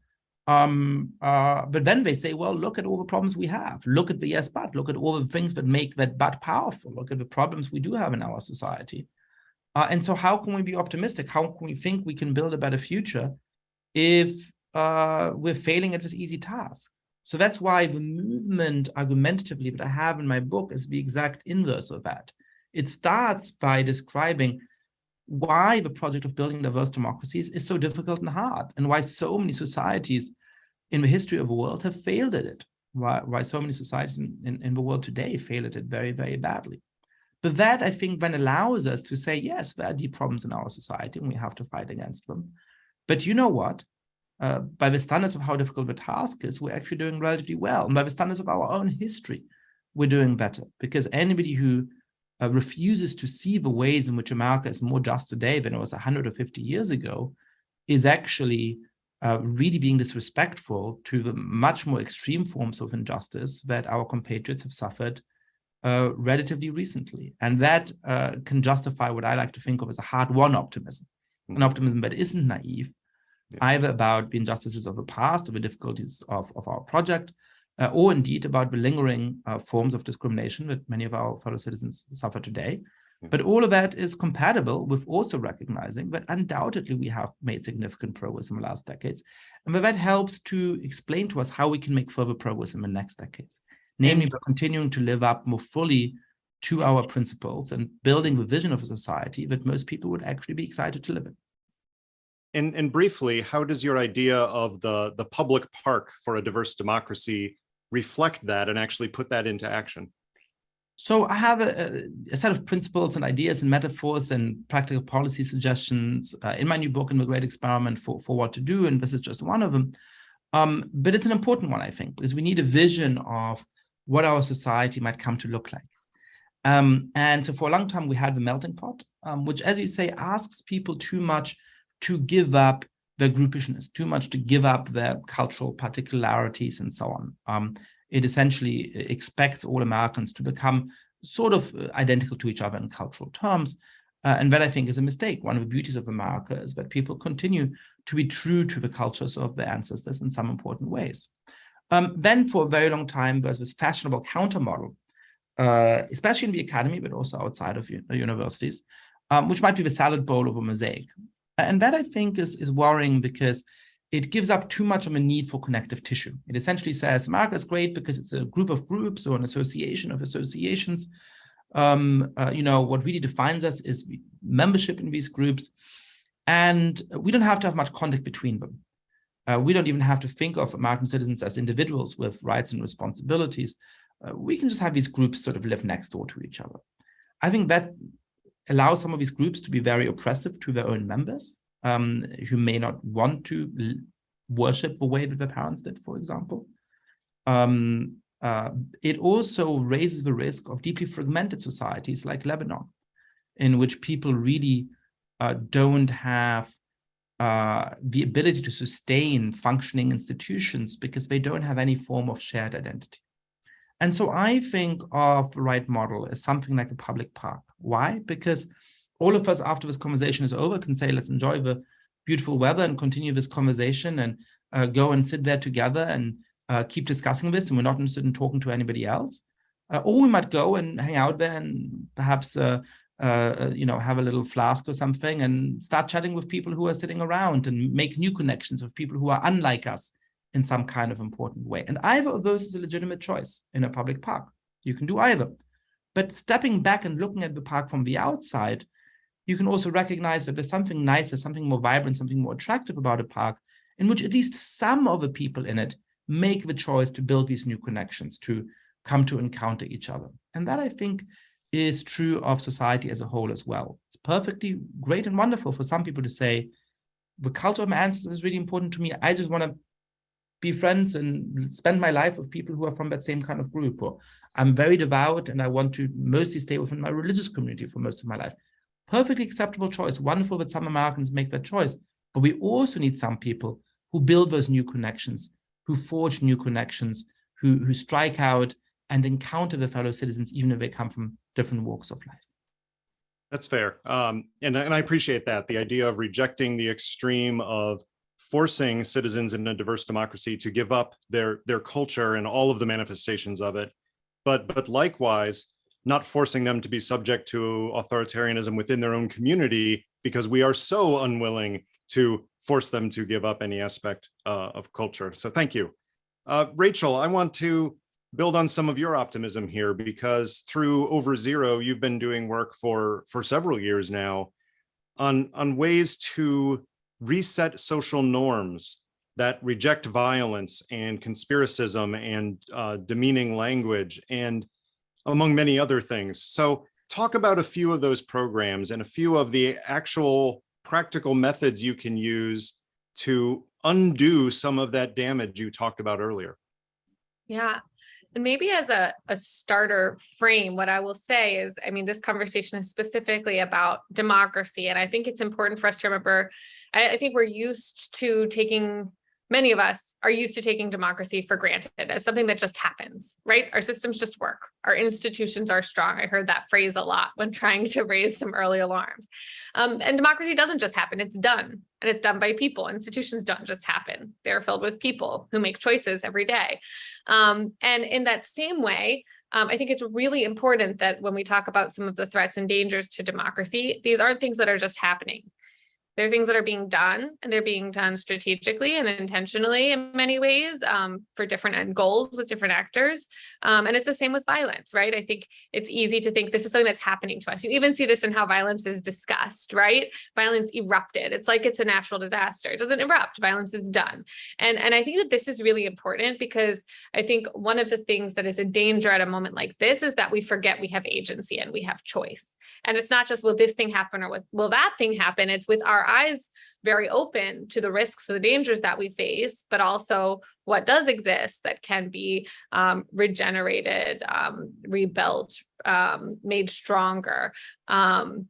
But then they say, well, look at all the problems we have. Look at the yes, but. Look at all the things that make that but powerful. Look at the problems we do have in our society. And so how can we be optimistic? How can we think we can build a better future if we're failing at this easy task? So that's why the movement argumentatively that I have in my book is the exact inverse of that. It starts by describing why the project of building diverse democracies is so difficult and hard, and why so many societies in the history of the world have failed at it, why so many societies in the world today fail at it very, very badly. But that, I think, then allows us to say, yes, there are deep problems in our society, and we have to fight against them. But you know what? By the standards of how difficult the task is, we're actually doing relatively well. And by the standards of our own history, we're doing better. Because anybody who refuses to see the ways in which America is more just today than it was 100 or 50 years ago is actually really being disrespectful to the much more extreme forms of injustice that our compatriots have suffered relatively recently. And that can justify what I like to think of as a hard-won optimism, an optimism that isn't naive, either about the injustices of the past or the difficulties of our project, or indeed about the lingering forms of discrimination that many of our fellow citizens suffer today. But all of that is compatible with also recognizing that undoubtedly we have made significant progress in the last decades, and that helps to explain to us how we can make further progress in the next decades. Namely, by continuing to live up more fully to our principles and building the vision of a society that most people would actually be excited to live in. And briefly, how does your idea of the public park for a diverse democracy reflect that and actually put that into action? So I have a set of principles and ideas and metaphors and practical policy suggestions in my new book, In the Great Experiment, for what to do, and this is just one of them. But it's an important one, I think, because we need a vision of what our society might come to look like. And so for a long time, we had the melting pot, which, as you say, asks people too much to give up their groupishness, too much to give up their cultural particularities and so on. It essentially expects all Americans to become sort of identical to each other in cultural terms. And that, I think, is a mistake. One of the beauties of America is that people continue to be true to the cultures of their ancestors in some important ways. Then for a very long time, there's this fashionable countermodel, especially in the academy, but also outside of universities, which might be the salad bowl of a mosaic. And that, I think, is worrying because it gives up too much of a need for connective tissue. It essentially says America is great because it's a group of groups or an association of associations. What really defines us is membership in these groups. And we don't have to have much contact between them. We don't even have to think of American citizens as individuals with rights and responsibilities. we can just have these groups sort of live next door to each other. I think that allows some of these groups to be very oppressive to their own members, who may not want to worship the way that their parents did, for example. It also raises the risk of deeply fragmented societies like Lebanon, in which people really don't have the ability to sustain functioning institutions because they don't have any form of shared identity. And so I think of the right model as something like a public park. Why? Because all of us, after this conversation is over, can say, let's enjoy the beautiful weather and continue this conversation and go and sit there together and keep discussing this, and we're not interested in talking to anybody else. Or we might go and hang out there and perhaps have a little flask or something and start chatting with people who are sitting around and make new connections with people who are unlike us in some kind of important way. And either of those is a legitimate choice in a public park. You can do either. But stepping back and looking at the park from the outside, you can also recognize that there's something nicer, something more vibrant, something more attractive about a park, in which at least some of the people in it make the choice to build these new connections, to come to encounter each other. And that, I think, is true of society as a whole as well. It's perfectly great and wonderful for some people to say, the culture of my ancestors is really important to me. I just want to be friends and spend my life with people who are from that same kind of group. Or I'm very devout and I want to mostly stay within my religious community for most of my life. Perfectly acceptable choice. Wonderful that some Americans make that choice. But we also need some people who build those new connections, who forge new connections, who strike out and encounter their fellow citizens, even if they come from different walks of life. That's fair. And I appreciate that, the idea of rejecting the extreme of forcing citizens in a diverse democracy to give up their culture and all of the manifestations of it, but likewise, not forcing them to be subject to authoritarianism within their own community, because we are so unwilling to force them to give up any aspect of culture. So thank you. Rachel, I want to build on some of your optimism here, because through Over Zero, you've been doing work for several years now on ways to reset social norms that reject violence and conspiracism and demeaning language, and among many other things. So talk about a few of those programs and a few of the actual practical methods you can use to undo some of that damage you talked about earlier. Yeah. And maybe as a starter frame, what I will say is, I mean, this conversation is specifically about democracy. And I think it's important for us to remember, I think many of us are used to taking democracy for granted as something that just happens, right? Our systems just work. Our institutions are strong. I heard that phrase a lot when trying to raise some early alarms. And democracy doesn't just happen, it's done. And it's done by people. Institutions don't just happen. They're filled with people who make choices every day. And in that same way, I think it's really important that when we talk about some of the threats and dangers to democracy, these aren't things that are just happening. They're things that are being done, and they're being done strategically and intentionally in many ways for different end goals with different actors. And it's the same with violence, right? I think it's easy to think this is something that's happening to us. You even see this in how violence is discussed, right? Violence erupted. It's like it's a natural disaster. It doesn't erupt. Violence is done. And I think that this is really important, because I think one of the things that is a danger at a moment like this is that we forget we have agency and we have choice. And it's not just, will this thing happen or will that thing happen? It's with our eyes very open to the risks and the dangers that we face, but also what does exist that can be regenerated, rebuilt, made stronger. We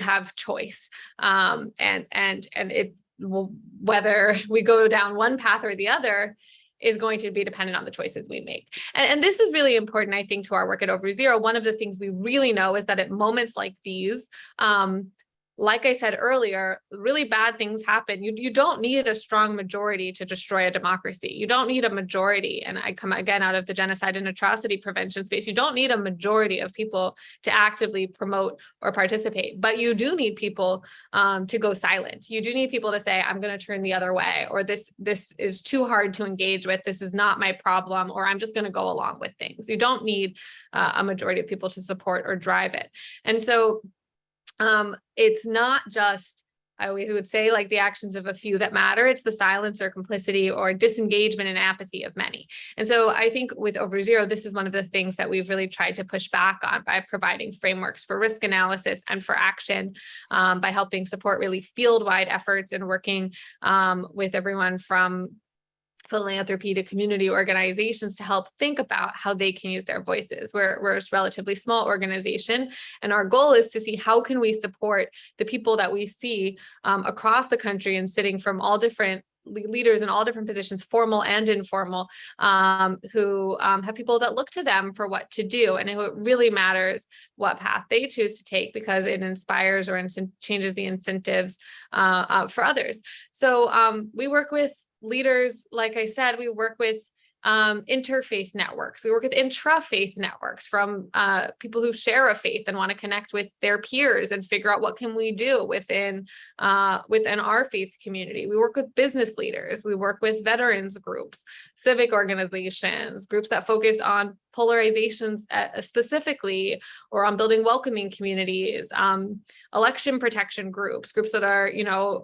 have choice, and it will, whether we go down one path or the other, is going to be dependent on the choices we make. And this is really important, I think, to our work at Over Zero. One of the things we really know is that at moments like these, like I said earlier, really bad things happen. You don't need a strong majority to destroy a democracy. You don't need a majority. And I come again out of the genocide and atrocity prevention space. You don't need a majority of people to actively promote or participate, but you do need people to go silent. You do need people to say, I'm going to turn the other way, or this is too hard to engage with. This is not my problem, or I'm just going to go along with things. You don't need a majority of people to support or drive it. And so it's not just I always would say, like, the actions of a few that matter. It's the silence or complicity or disengagement and apathy of many. And so I think with Over Zero, this is one of the things that we've really tried to push back on by providing frameworks for risk analysis and for action, by helping support really field-wide efforts and working with everyone from philanthropy to community organizations to help think about how they can use their voices. We're a relatively small organization, and our goal is to see how can we support the people that we see across the country and sitting from all different leaders in all different positions, formal and informal, who have people that look to them for what to do, and it really matters what path they choose to take because it inspires or changes the incentives for others. So we work with leaders, like I said, we work with interfaith networks. We work with intra-faith networks from people who share a faith and want to connect with their peers and figure out what can we do within our faith community. We work with business leaders. We work with veterans groups, civic organizations, groups that focus on polarizations specifically, or on building welcoming communities, election protection groups that are,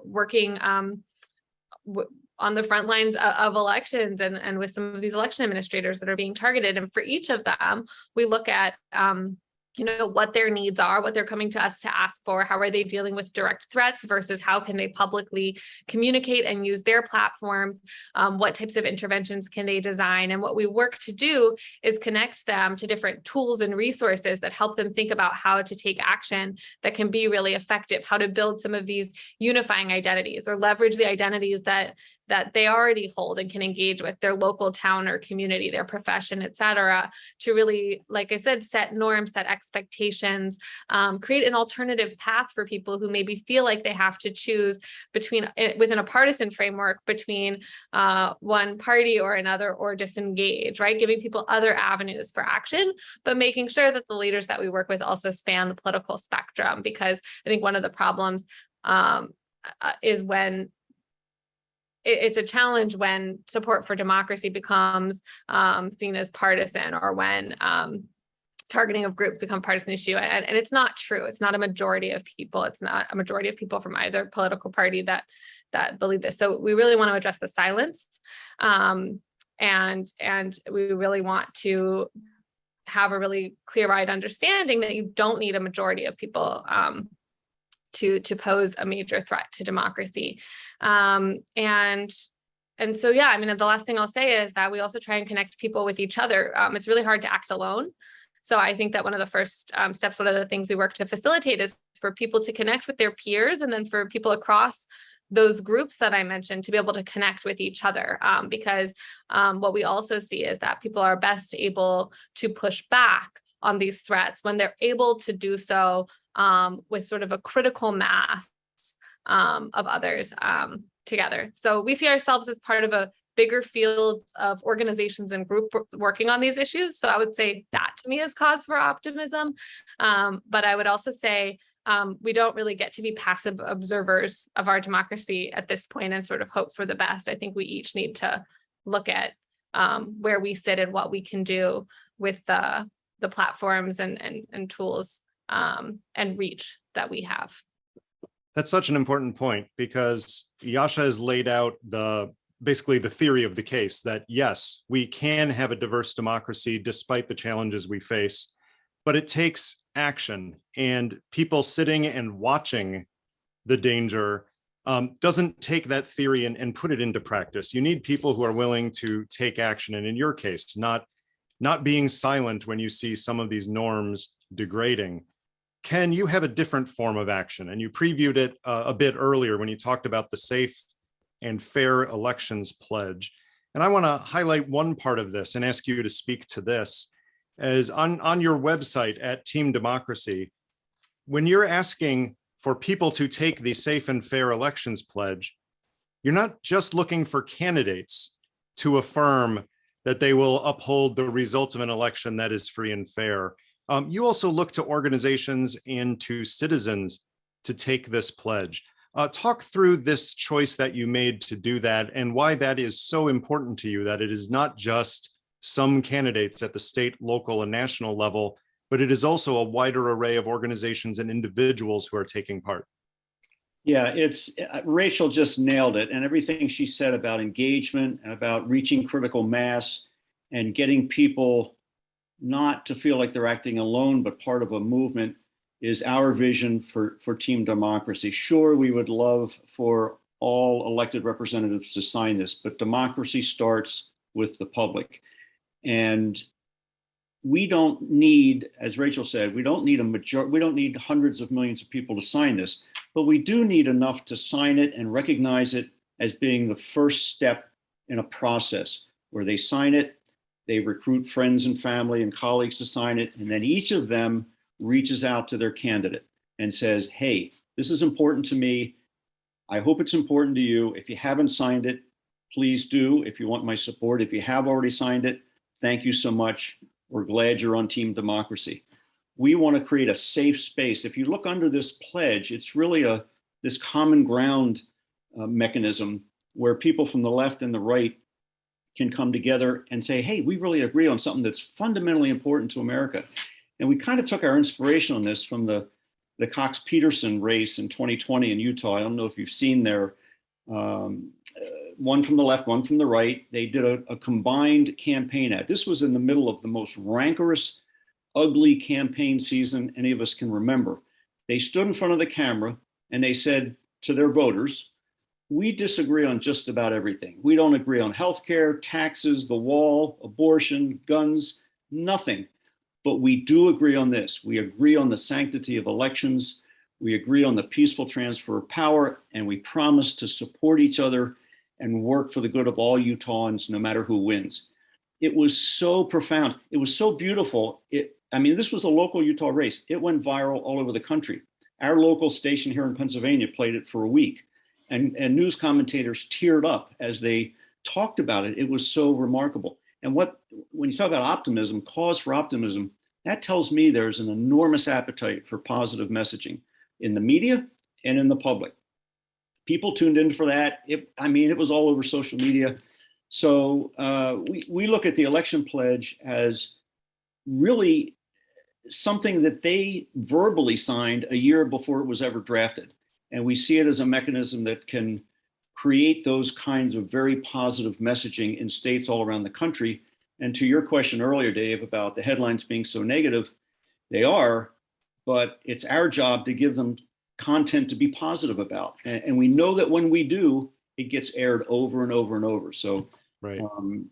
working on the front lines of elections and with some of these election administrators that are being targeted. And for each of them, we look at, what their needs are, what they're coming to us to ask for, how are they dealing with direct threats versus how can they publicly communicate and use their platforms, what types of interventions can they design. And what we work to do is connect them to different tools and resources that help them think about how to take action that can be really effective, how to build some of these unifying identities or leverage the identities that they already hold and can engage with their local town or community, their profession, et cetera, to really, like I said, set norms, set expectations, create an alternative path for people who maybe feel like they have to choose within a partisan framework between one party or another, or disengage, right? Giving people other avenues for action, but making sure that the leaders that we work with also span the political spectrum, because I think one of the problems is when it's a challenge when support for democracy becomes seen as partisan, or when targeting of groups become partisan issue. And it's not true. It's not a majority of people. It's not a majority of people from either political party that believe this. So we really want to address the silence. And we really want to have a really clear-eyed understanding that you don't need a majority of people to pose a major threat to democracy. And so, yeah, I mean, the last thing I'll say is that we also try and connect people with each other. It's really hard to act alone. So I think that one of the first steps, one of the things we work to facilitate, is for people to connect with their peers, and then for people across those groups that I mentioned to be able to connect with each other. Because what we also see is that people are best able to push back on these threats when they're able to do so with sort of a critical mass of others together. So we see ourselves as part of a bigger field of organizations and group working on these issues. So I would say that to me is cause for optimism. But I would also say we don't really get to be passive observers of our democracy at this point and sort of hope for the best. I think we each need to look at where we sit and what we can do with the platforms and tools and reach that we have. That's such an important point, because Yashca has laid out basically the theory of the case that, yes, we can have a diverse democracy despite the challenges we face, but it takes action, and people sitting and watching the danger doesn't take that theory and put it into practice. You need people who are willing to take action. And in your case, not being silent when you see some of these norms degrading. Ken, you have a different form of action, and you previewed it a bit earlier when you talked about the Safe and Fair Elections Pledge. And I want to highlight one part of this and ask you to speak to this. As on your website at Team Democracy, when you're asking for people to take the Safe and Fair Elections Pledge, you're not just looking for candidates to affirm that they will uphold the results of an election that is free and fair. You also look to organizations and to citizens to take this pledge. Talk through this choice that you made to do that, and why that is so important to you, that it is not just some candidates at the state, local, and national level, but it is also a wider array of organizations and individuals who are taking part. Yeah, it's Rachel just nailed it. And everything she said about engagement and about reaching critical mass and getting people not to feel like they're acting alone, but part of a movement is our vision for team democracy. Sure, we would love for all elected representatives to sign this, but democracy starts with the public. And we don't need, as Rachel said, we don't need we don't need hundreds of millions of people to sign this, but we do need enough to sign it and recognize it as being the first step in a process where they sign it, they recruit friends and family and colleagues to sign it, and then each of them reaches out to their candidate and says, hey, this is important to me. I hope it's important to you. If you haven't signed it, please do. If you want my support, if you have already signed it, thank you so much. We're glad you're on Team Democracy. We want to create a safe space. If you look under this pledge, it's really this common ground mechanism where people from the left and the right can come together and say, hey, we really agree on something that's fundamentally important to America. And we kind of took our inspiration on this from the Cox-Peterson race in 2020 in Utah. I don't know if you've seen their one from the left, one from the right. They did a combined campaign ad. This was in the middle of the most rancorous, ugly campaign season any of us can remember. They stood in front of the camera and they said to their voters, we disagree on just about everything. We don't agree on healthcare, taxes, the wall, abortion, guns, nothing. But we do agree on this. We agree on the sanctity of elections. We agree on the peaceful transfer of power, and we promise to support each other and work for the good of all Utahns, no matter who wins. It was so profound. It was so beautiful. This was a local Utah race. It went viral all over the country. Our local station here in Pennsylvania played it for a week, and news commentators teared up as they talked about it. It was so remarkable. And when you talk about optimism, cause for optimism, that tells me there's an enormous appetite for positive messaging in the media and in the public. People tuned in for that. It was all over social media. So we look at the election pledge as really something that they verbally signed a year before it was ever drafted. And we see it as a mechanism that can create those kinds of very positive messaging in states all around the country. And to your question earlier, Dave, about the headlines being so negative, they are, but it's our job to give them content to be positive about. And we know that when we do, it gets aired over and over and over. So right.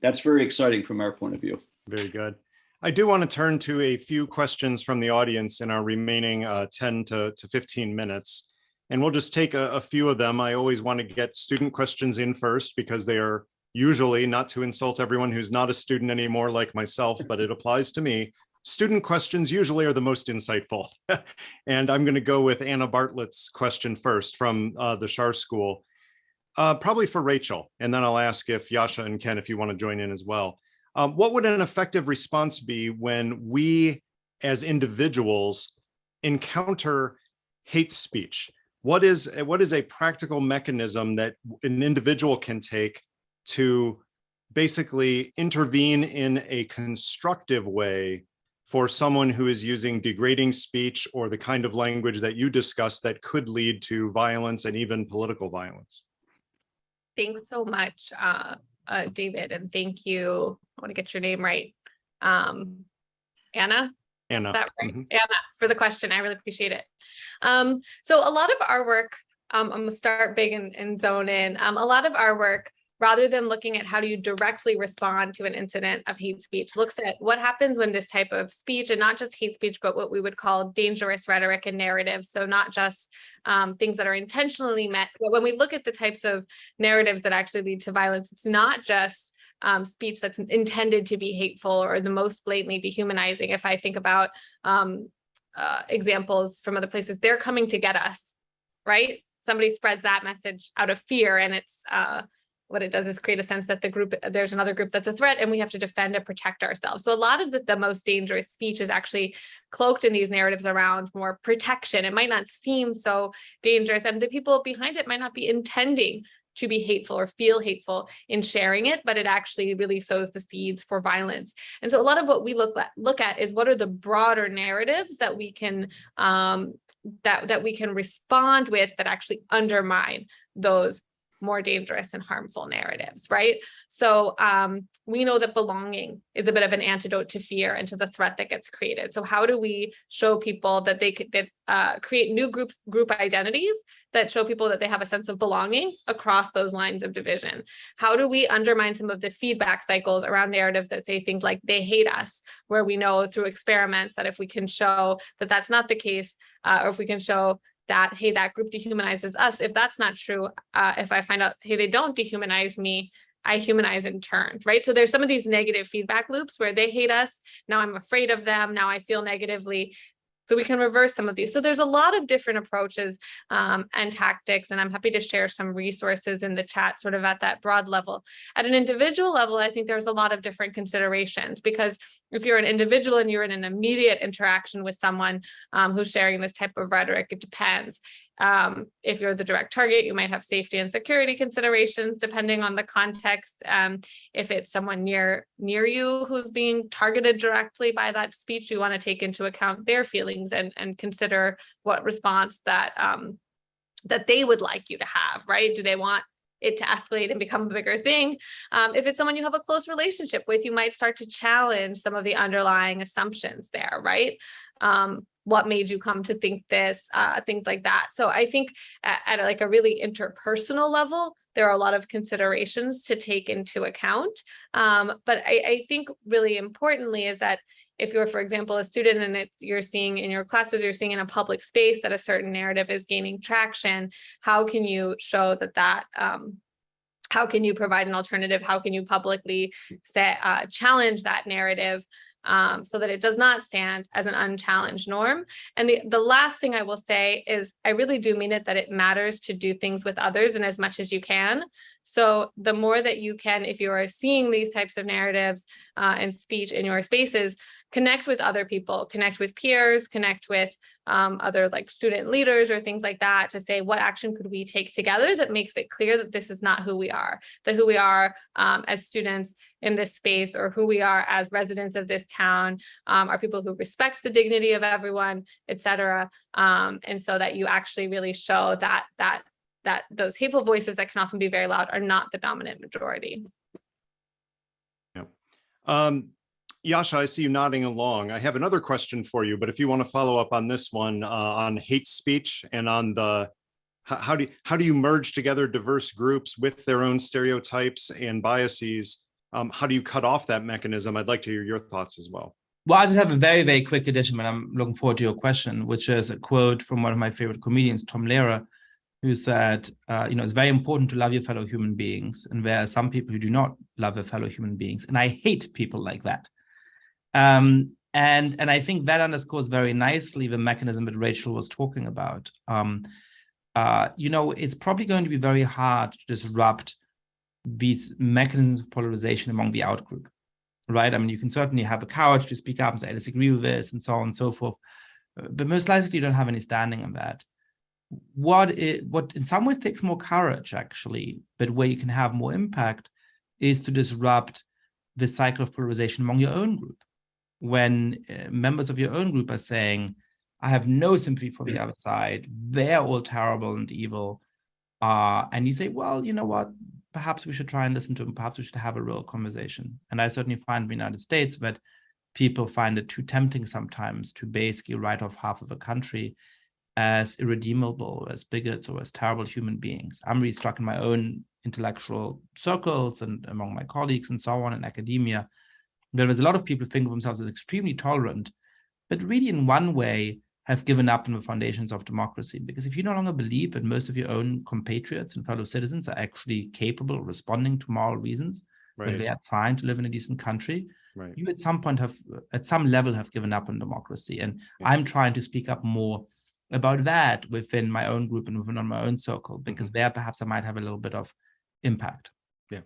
That's very exciting from our point of view. Very good. I do want to turn to a few questions from the audience in our remaining 10 to 15 minutes. And we'll just take a few of them. I always want to get student questions in first because they are usually, not to insult everyone who's not a student anymore like myself, but it applies to me. Student questions usually are the most insightful. And I'm going to go with Anna Bartlett's question first from the Schar School, probably for Rachel. And then I'll ask if Yashca and Ken, if you want to join in as well. What would an effective response be when we as individuals encounter hate speech? What is a practical mechanism that an individual can take to basically intervene in a constructive way for someone who is using degrading speech or the kind of language that you discussed that could lead to violence and even political violence? Thanks so much, David, and thank you. I want to get your name right. Anna? Anna. Is that right? Mm-hmm. Anna, for the question. I really appreciate it. So a lot of our work, I'm going to start big and zone in. A lot of our work, rather than looking at how do you directly respond to an incident of hate speech, looks at what happens when this type of speech, and not just hate speech, but what we would call dangerous rhetoric and narratives. So not just things that are intentionally meant, but when we look at the types of narratives that actually lead to violence, it's not just speech that's intended to be hateful or the most blatantly dehumanizing. If I think about examples from other places, they're coming to get us, right? Somebody spreads that message out of fear, and it's what it does is create a sense that there's another group that's a threat, and we have to defend and protect ourselves. So a lot of the most dangerous speech is actually cloaked in these narratives around more protection. It might not seem so dangerous, and the people behind it might not be intending to be hateful or feel hateful in sharing it, but it actually really sows the seeds for violence. And so a lot of what we look at is what are the broader narratives that we can that we can respond with that actually undermine those more dangerous and harmful narratives, right? So we know that belonging is a bit of an antidote to fear and to the threat that gets created. So how do we show people that they could create new group identities that show people that they have a sense of belonging across those lines of division? How do we undermine some of the feedback cycles around narratives that say things like they hate us, where we know through experiments that if we can show that that's not the case, or if we can show that, hey, that group dehumanizes us. If that's not true, if I find out, hey, they don't dehumanize me, I humanize in turn, right? So there's some of these negative feedback loops where they hate us. Now I'm afraid of them. Now I feel negatively. So we can reverse some of these. So there's a lot of different approaches and tactics, and I'm happy to share some resources in the chat sort of at that broad level. At an individual level, I think there's a lot of different considerations, because if you're an individual and you're in an immediate interaction with someone who's sharing this type of rhetoric, it depends. If you're the direct target, you might have safety and security considerations depending on the context. If it's someone near you who's being targeted directly by that speech, you want to take into account their feelings and consider what response that they would like you to have, right? Do they want it to escalate and become a bigger thing? If it's someone you have a close relationship with, you might start to challenge some of the underlying assumptions there, right? What made you come to think this, things like that. So I think at like a really interpersonal level, there are a lot of considerations to take into account. But I think really importantly is that if you're, for example, a student and you're seeing in your classes, you're seeing in a public space that a certain narrative is gaining traction, how can you show that how can you provide an alternative? How can you publicly challenge that narrative so that it does not stand as an unchallenged norm? And the last thing I will say is I really do mean it that it matters to do things with others in as much as you can. So the more that you can, if you are seeing these types of narratives and speech in your spaces, connect with other people, connect with peers, connect with other like student leaders or things like that to say, what action could we take together that makes it clear that this is not who we are, that who we are as students in this space, or who we are as residents of this town, are people who respect the dignity of everyone, et cetera. And so that you actually really show that those hateful voices that can often be very loud are not the dominant majority. Yeah. Yashca, I see you nodding along. I have another question for you, but if you want to follow up on this one, on hate speech and on the how do you merge together diverse groups with their own stereotypes and biases? How do you cut off that mechanism? I'd like to hear your thoughts as well. Well, I just have a very, very quick addition, but I'm looking forward to your question, which is a quote from one of my favorite comedians, Tom Lehrer, who said, it's very important to love your fellow human beings. And there are some people who do not love their fellow human beings. And I hate people like that. And I think that underscores very nicely the mechanism that Rachel was talking about. It's probably going to be very hard to disrupt these mechanisms of polarization among the outgroup, right? I mean, you can certainly have the courage to speak up and say, I disagree with this, and so on and so forth. But most likely you don't have any standing on that. What in some ways takes more courage, actually, but where you can have more impact is to disrupt the cycle of polarization among your own group. When members of your own group are saying, I have no sympathy for the other side, they're all terrible and evil, and you say, well, you know what, perhaps we should try and listen to them, perhaps we should have a real conversation. And I certainly find in the United States that people find it too tempting sometimes to basically write off half of a country as irredeemable, as bigots, or as terrible human beings. I'm really struck in my own intellectual circles and among my colleagues and so on in academia, there is a lot of people who think of themselves as extremely tolerant, but really in one way have given up on the foundations of democracy. Because if you no longer believe that most of your own compatriots and fellow citizens are actually capable of responding to moral reasons, right, when they are trying to live in a decent country, right, you at some point at some level have given up on democracy. And yeah, I'm trying to speak up more about that within my own group and within my own circle, because there perhaps I might have a little bit of impact. Yeah.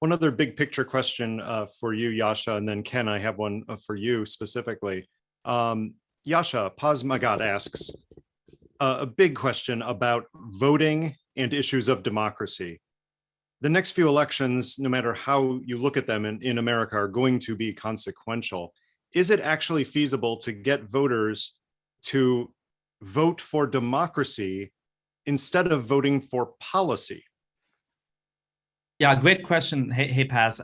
One other big picture question for you, Yashca, and then Ken, I have one for you specifically. Yashca, Pazmagat asks a big question about voting and issues of democracy. The next few elections, no matter how you look at them in America, are going to be consequential. Is it actually feasible to get voters to vote for democracy instead of voting for policy? Yeah, great question. Hey, Paz.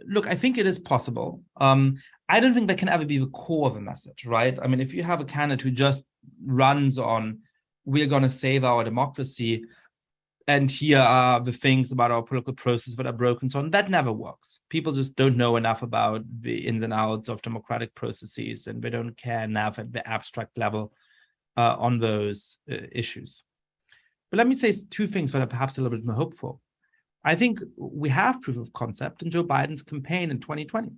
Look, I think it is possible. I don't think that can ever be the core of a message, right? I mean, if you have a candidate who just runs on, we're going to save our democracy, and here are the things about our political process that are broken, so on, that never works. People just don't know enough about the ins and outs of democratic processes, and they don't care enough at the abstract level on those issues. But let me say two things that are perhaps a little bit more hopeful. I think we have proof of concept in Joe Biden's campaign in 2020.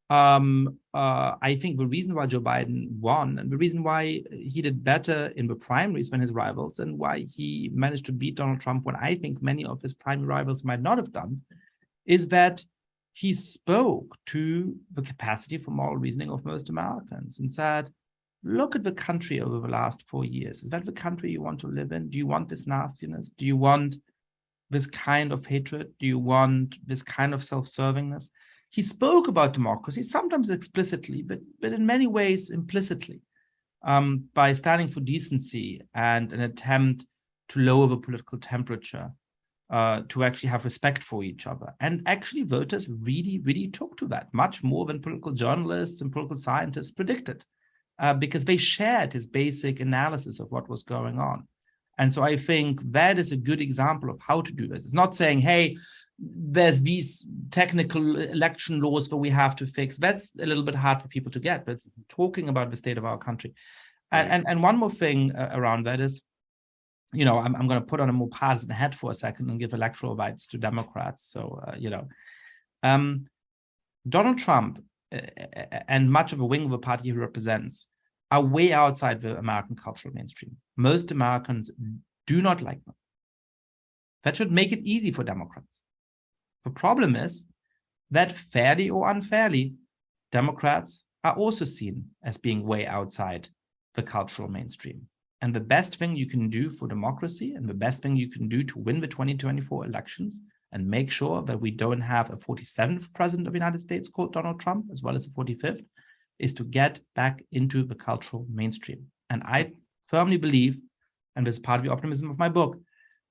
I think the reason why Joe Biden won, and the reason why he did better in the primaries than his rivals, and why he managed to beat Donald Trump when I think many of his primary rivals might not have done, is that he spoke to the capacity for moral reasoning of most Americans and said, look at the country over the last 4 years. Is that the country you want to live in? Do you want this nastiness? Do you want this kind of hatred? Do you want this kind of self-servingness? He spoke about democracy, sometimes explicitly, but in many ways implicitly, by standing for decency and an attempt to lower the political temperature, to actually have respect for each other. And actually voters really, really took to that, much more than political journalists and political scientists predicted. Because they shared his basic analysis of what was going on. And so I think that is a good example of how to do this. It's not saying, hey, there's these technical election laws that we have to fix. That's a little bit hard for people to get, but it's talking about the state of our country. And one more thing around that is, you know, I'm going to put on a more partisan hat for a second and give electoral rights to Democrats. So, Donald Trump and much of a wing of the party he represents are way outside the American cultural mainstream. Most Americans do not like them. That should make it easy for Democrats. The problem is that, fairly or unfairly, Democrats are also seen as being way outside the cultural mainstream. And the best thing you can do for democracy, and the best thing you can do to win the 2024 elections and make sure that we don't have a 47th president of the United States called Donald Trump, as well as a 45th, is to get back into the cultural mainstream. And I firmly believe, and this is part of the optimism of my book,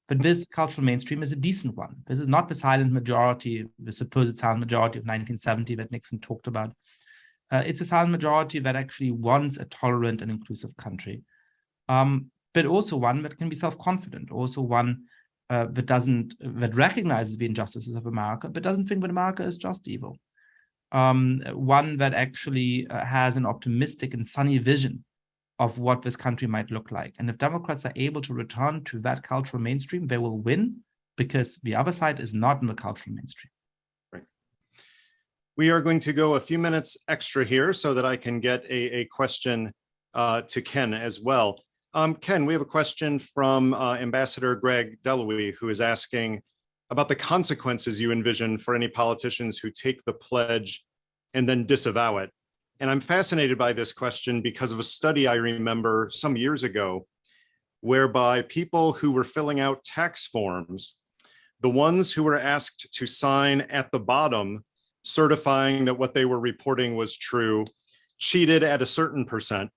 that this cultural mainstream is a decent one. This is not the silent majority, the supposed silent majority of 1970 that Nixon talked about. It's a silent majority that actually wants a tolerant and inclusive country, but also one that can be self-confident, also one that recognizes the injustices of America, but doesn't think that America is just evil. One that actually has an optimistic and sunny vision of what this country might look like. And if Democrats are able to return to that cultural mainstream, they will win, because the other side is not in the cultural mainstream. Right. We are going to go a few minutes extra here so that I can get a question to Ken as well. Ken, we have a question from Ambassador Greg Delowy, who is asking about the consequences you envision for any politicians who take the pledge and then disavow it. And I'm fascinated by this question because of a study I remember some years ago, whereby people who were filling out tax forms, the ones who were asked to sign at the bottom, certifying that what they were reporting was true, cheated at a certain percent.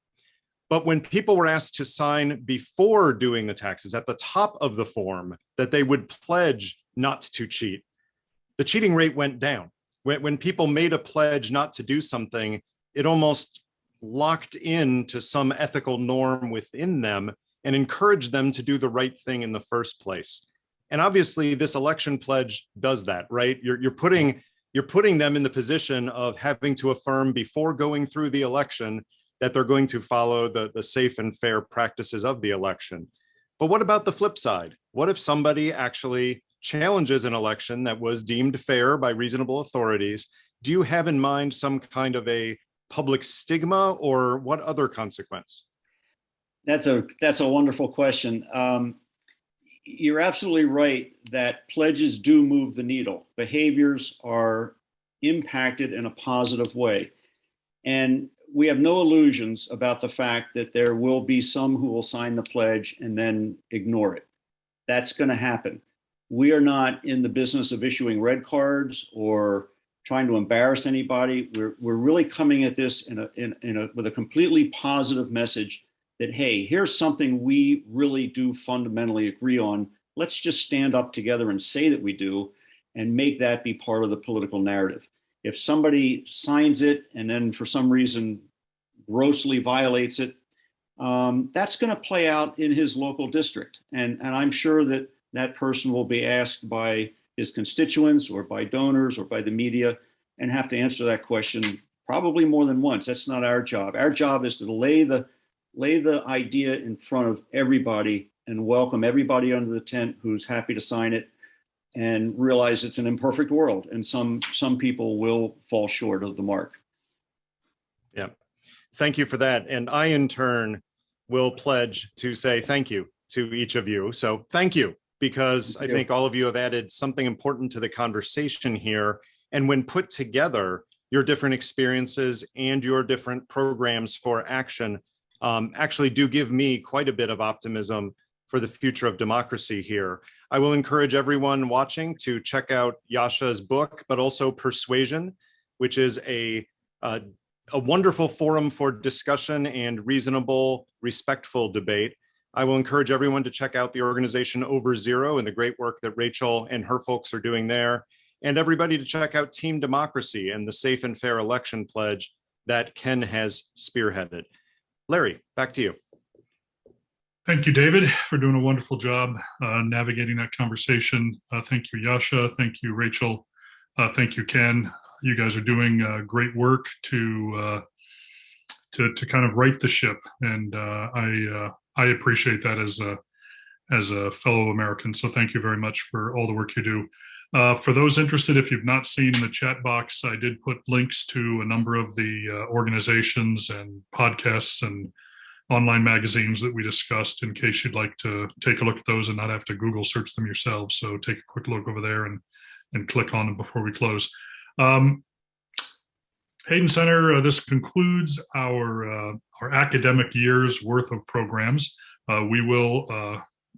But when people were asked to sign before doing the taxes at the top of the form, that they would pledge not to cheat, the cheating rate went down. When people made a pledge not to do something, it almost locked into some ethical norm within them and encouraged them to do the right thing in the first place. And obviously this election pledge does that, right? You're putting them in the position of having to affirm before going through the election that they're going to follow the safe and fair practices of the election. But what about the flip side? What if somebody actually challenges an election that was deemed fair by reasonable authorities? Do you have in mind some kind of a public stigma, or what other consequence? That's a wonderful question. You're absolutely right that pledges do move the needle. Behaviors are impacted in a positive way. And we have no illusions about the fact that there will be some who will sign the pledge and then ignore it. That's going to happen. We are not in the business of issuing red cards or trying to embarrass anybody. We're really coming at this with a completely positive message that, hey, here's something we really do fundamentally agree on. Let's just stand up together and say that we do, and make that be part of the political narrative. If somebody signs it and then for some reason grossly violates it, that's going to play out in his local district. And I'm sure that that person will be asked by his constituents or by donors or by the media and have to answer that question probably more than once. That's not our job. Our job is to lay the idea in front of everybody and welcome everybody under the tent who's happy to sign it, and realize it's an imperfect world. And some people will fall short of the mark. Yeah. Thank you for that. And I, in turn, will pledge to say thank you to each of you. So thank you, because I think all of you have added something important to the conversation here. And when put together, your different experiences and your different programs for action actually do give me quite a bit of optimism for the future of democracy here. I will encourage everyone watching to check out Yashca's book, but also Persuasion, which is a wonderful forum for discussion and reasonable, respectful debate. I will encourage everyone to check out the organization Over Zero and the great work that Rachel and her folks are doing there, and everybody to check out Team Democracy and the Safe and Fair Election Pledge that Ken has spearheaded. Larry, back to you. Thank you, David, for doing a wonderful job navigating that conversation. Thank you, Yashca. Thank you, Rachel. Thank you, Ken. You guys are doing great work to kind of right the ship, and I appreciate that as a fellow American. So thank you very much for all the work you do. For those interested, if you've not seen in the chat box, I did put links to a number of the organizations and podcasts and online magazines that we discussed, in case you'd like to take a look at those and not have to Google search them yourselves. So take a quick look over there and click on them before we close. Hayden Center, this concludes our academic year's worth of programs. We will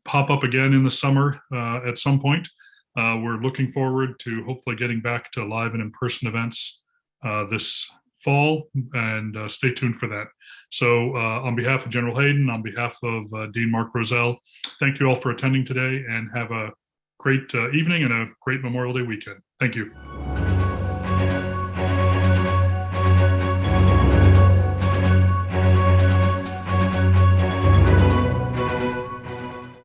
pop up again in the summer at some point. We're looking forward to hopefully getting back to live and in-person events this fall, and stay tuned for that. So on behalf of General Hayden, on behalf of Dean Mark Rozelle, thank you all for attending today, and have a great evening and a great Memorial Day weekend. Thank you.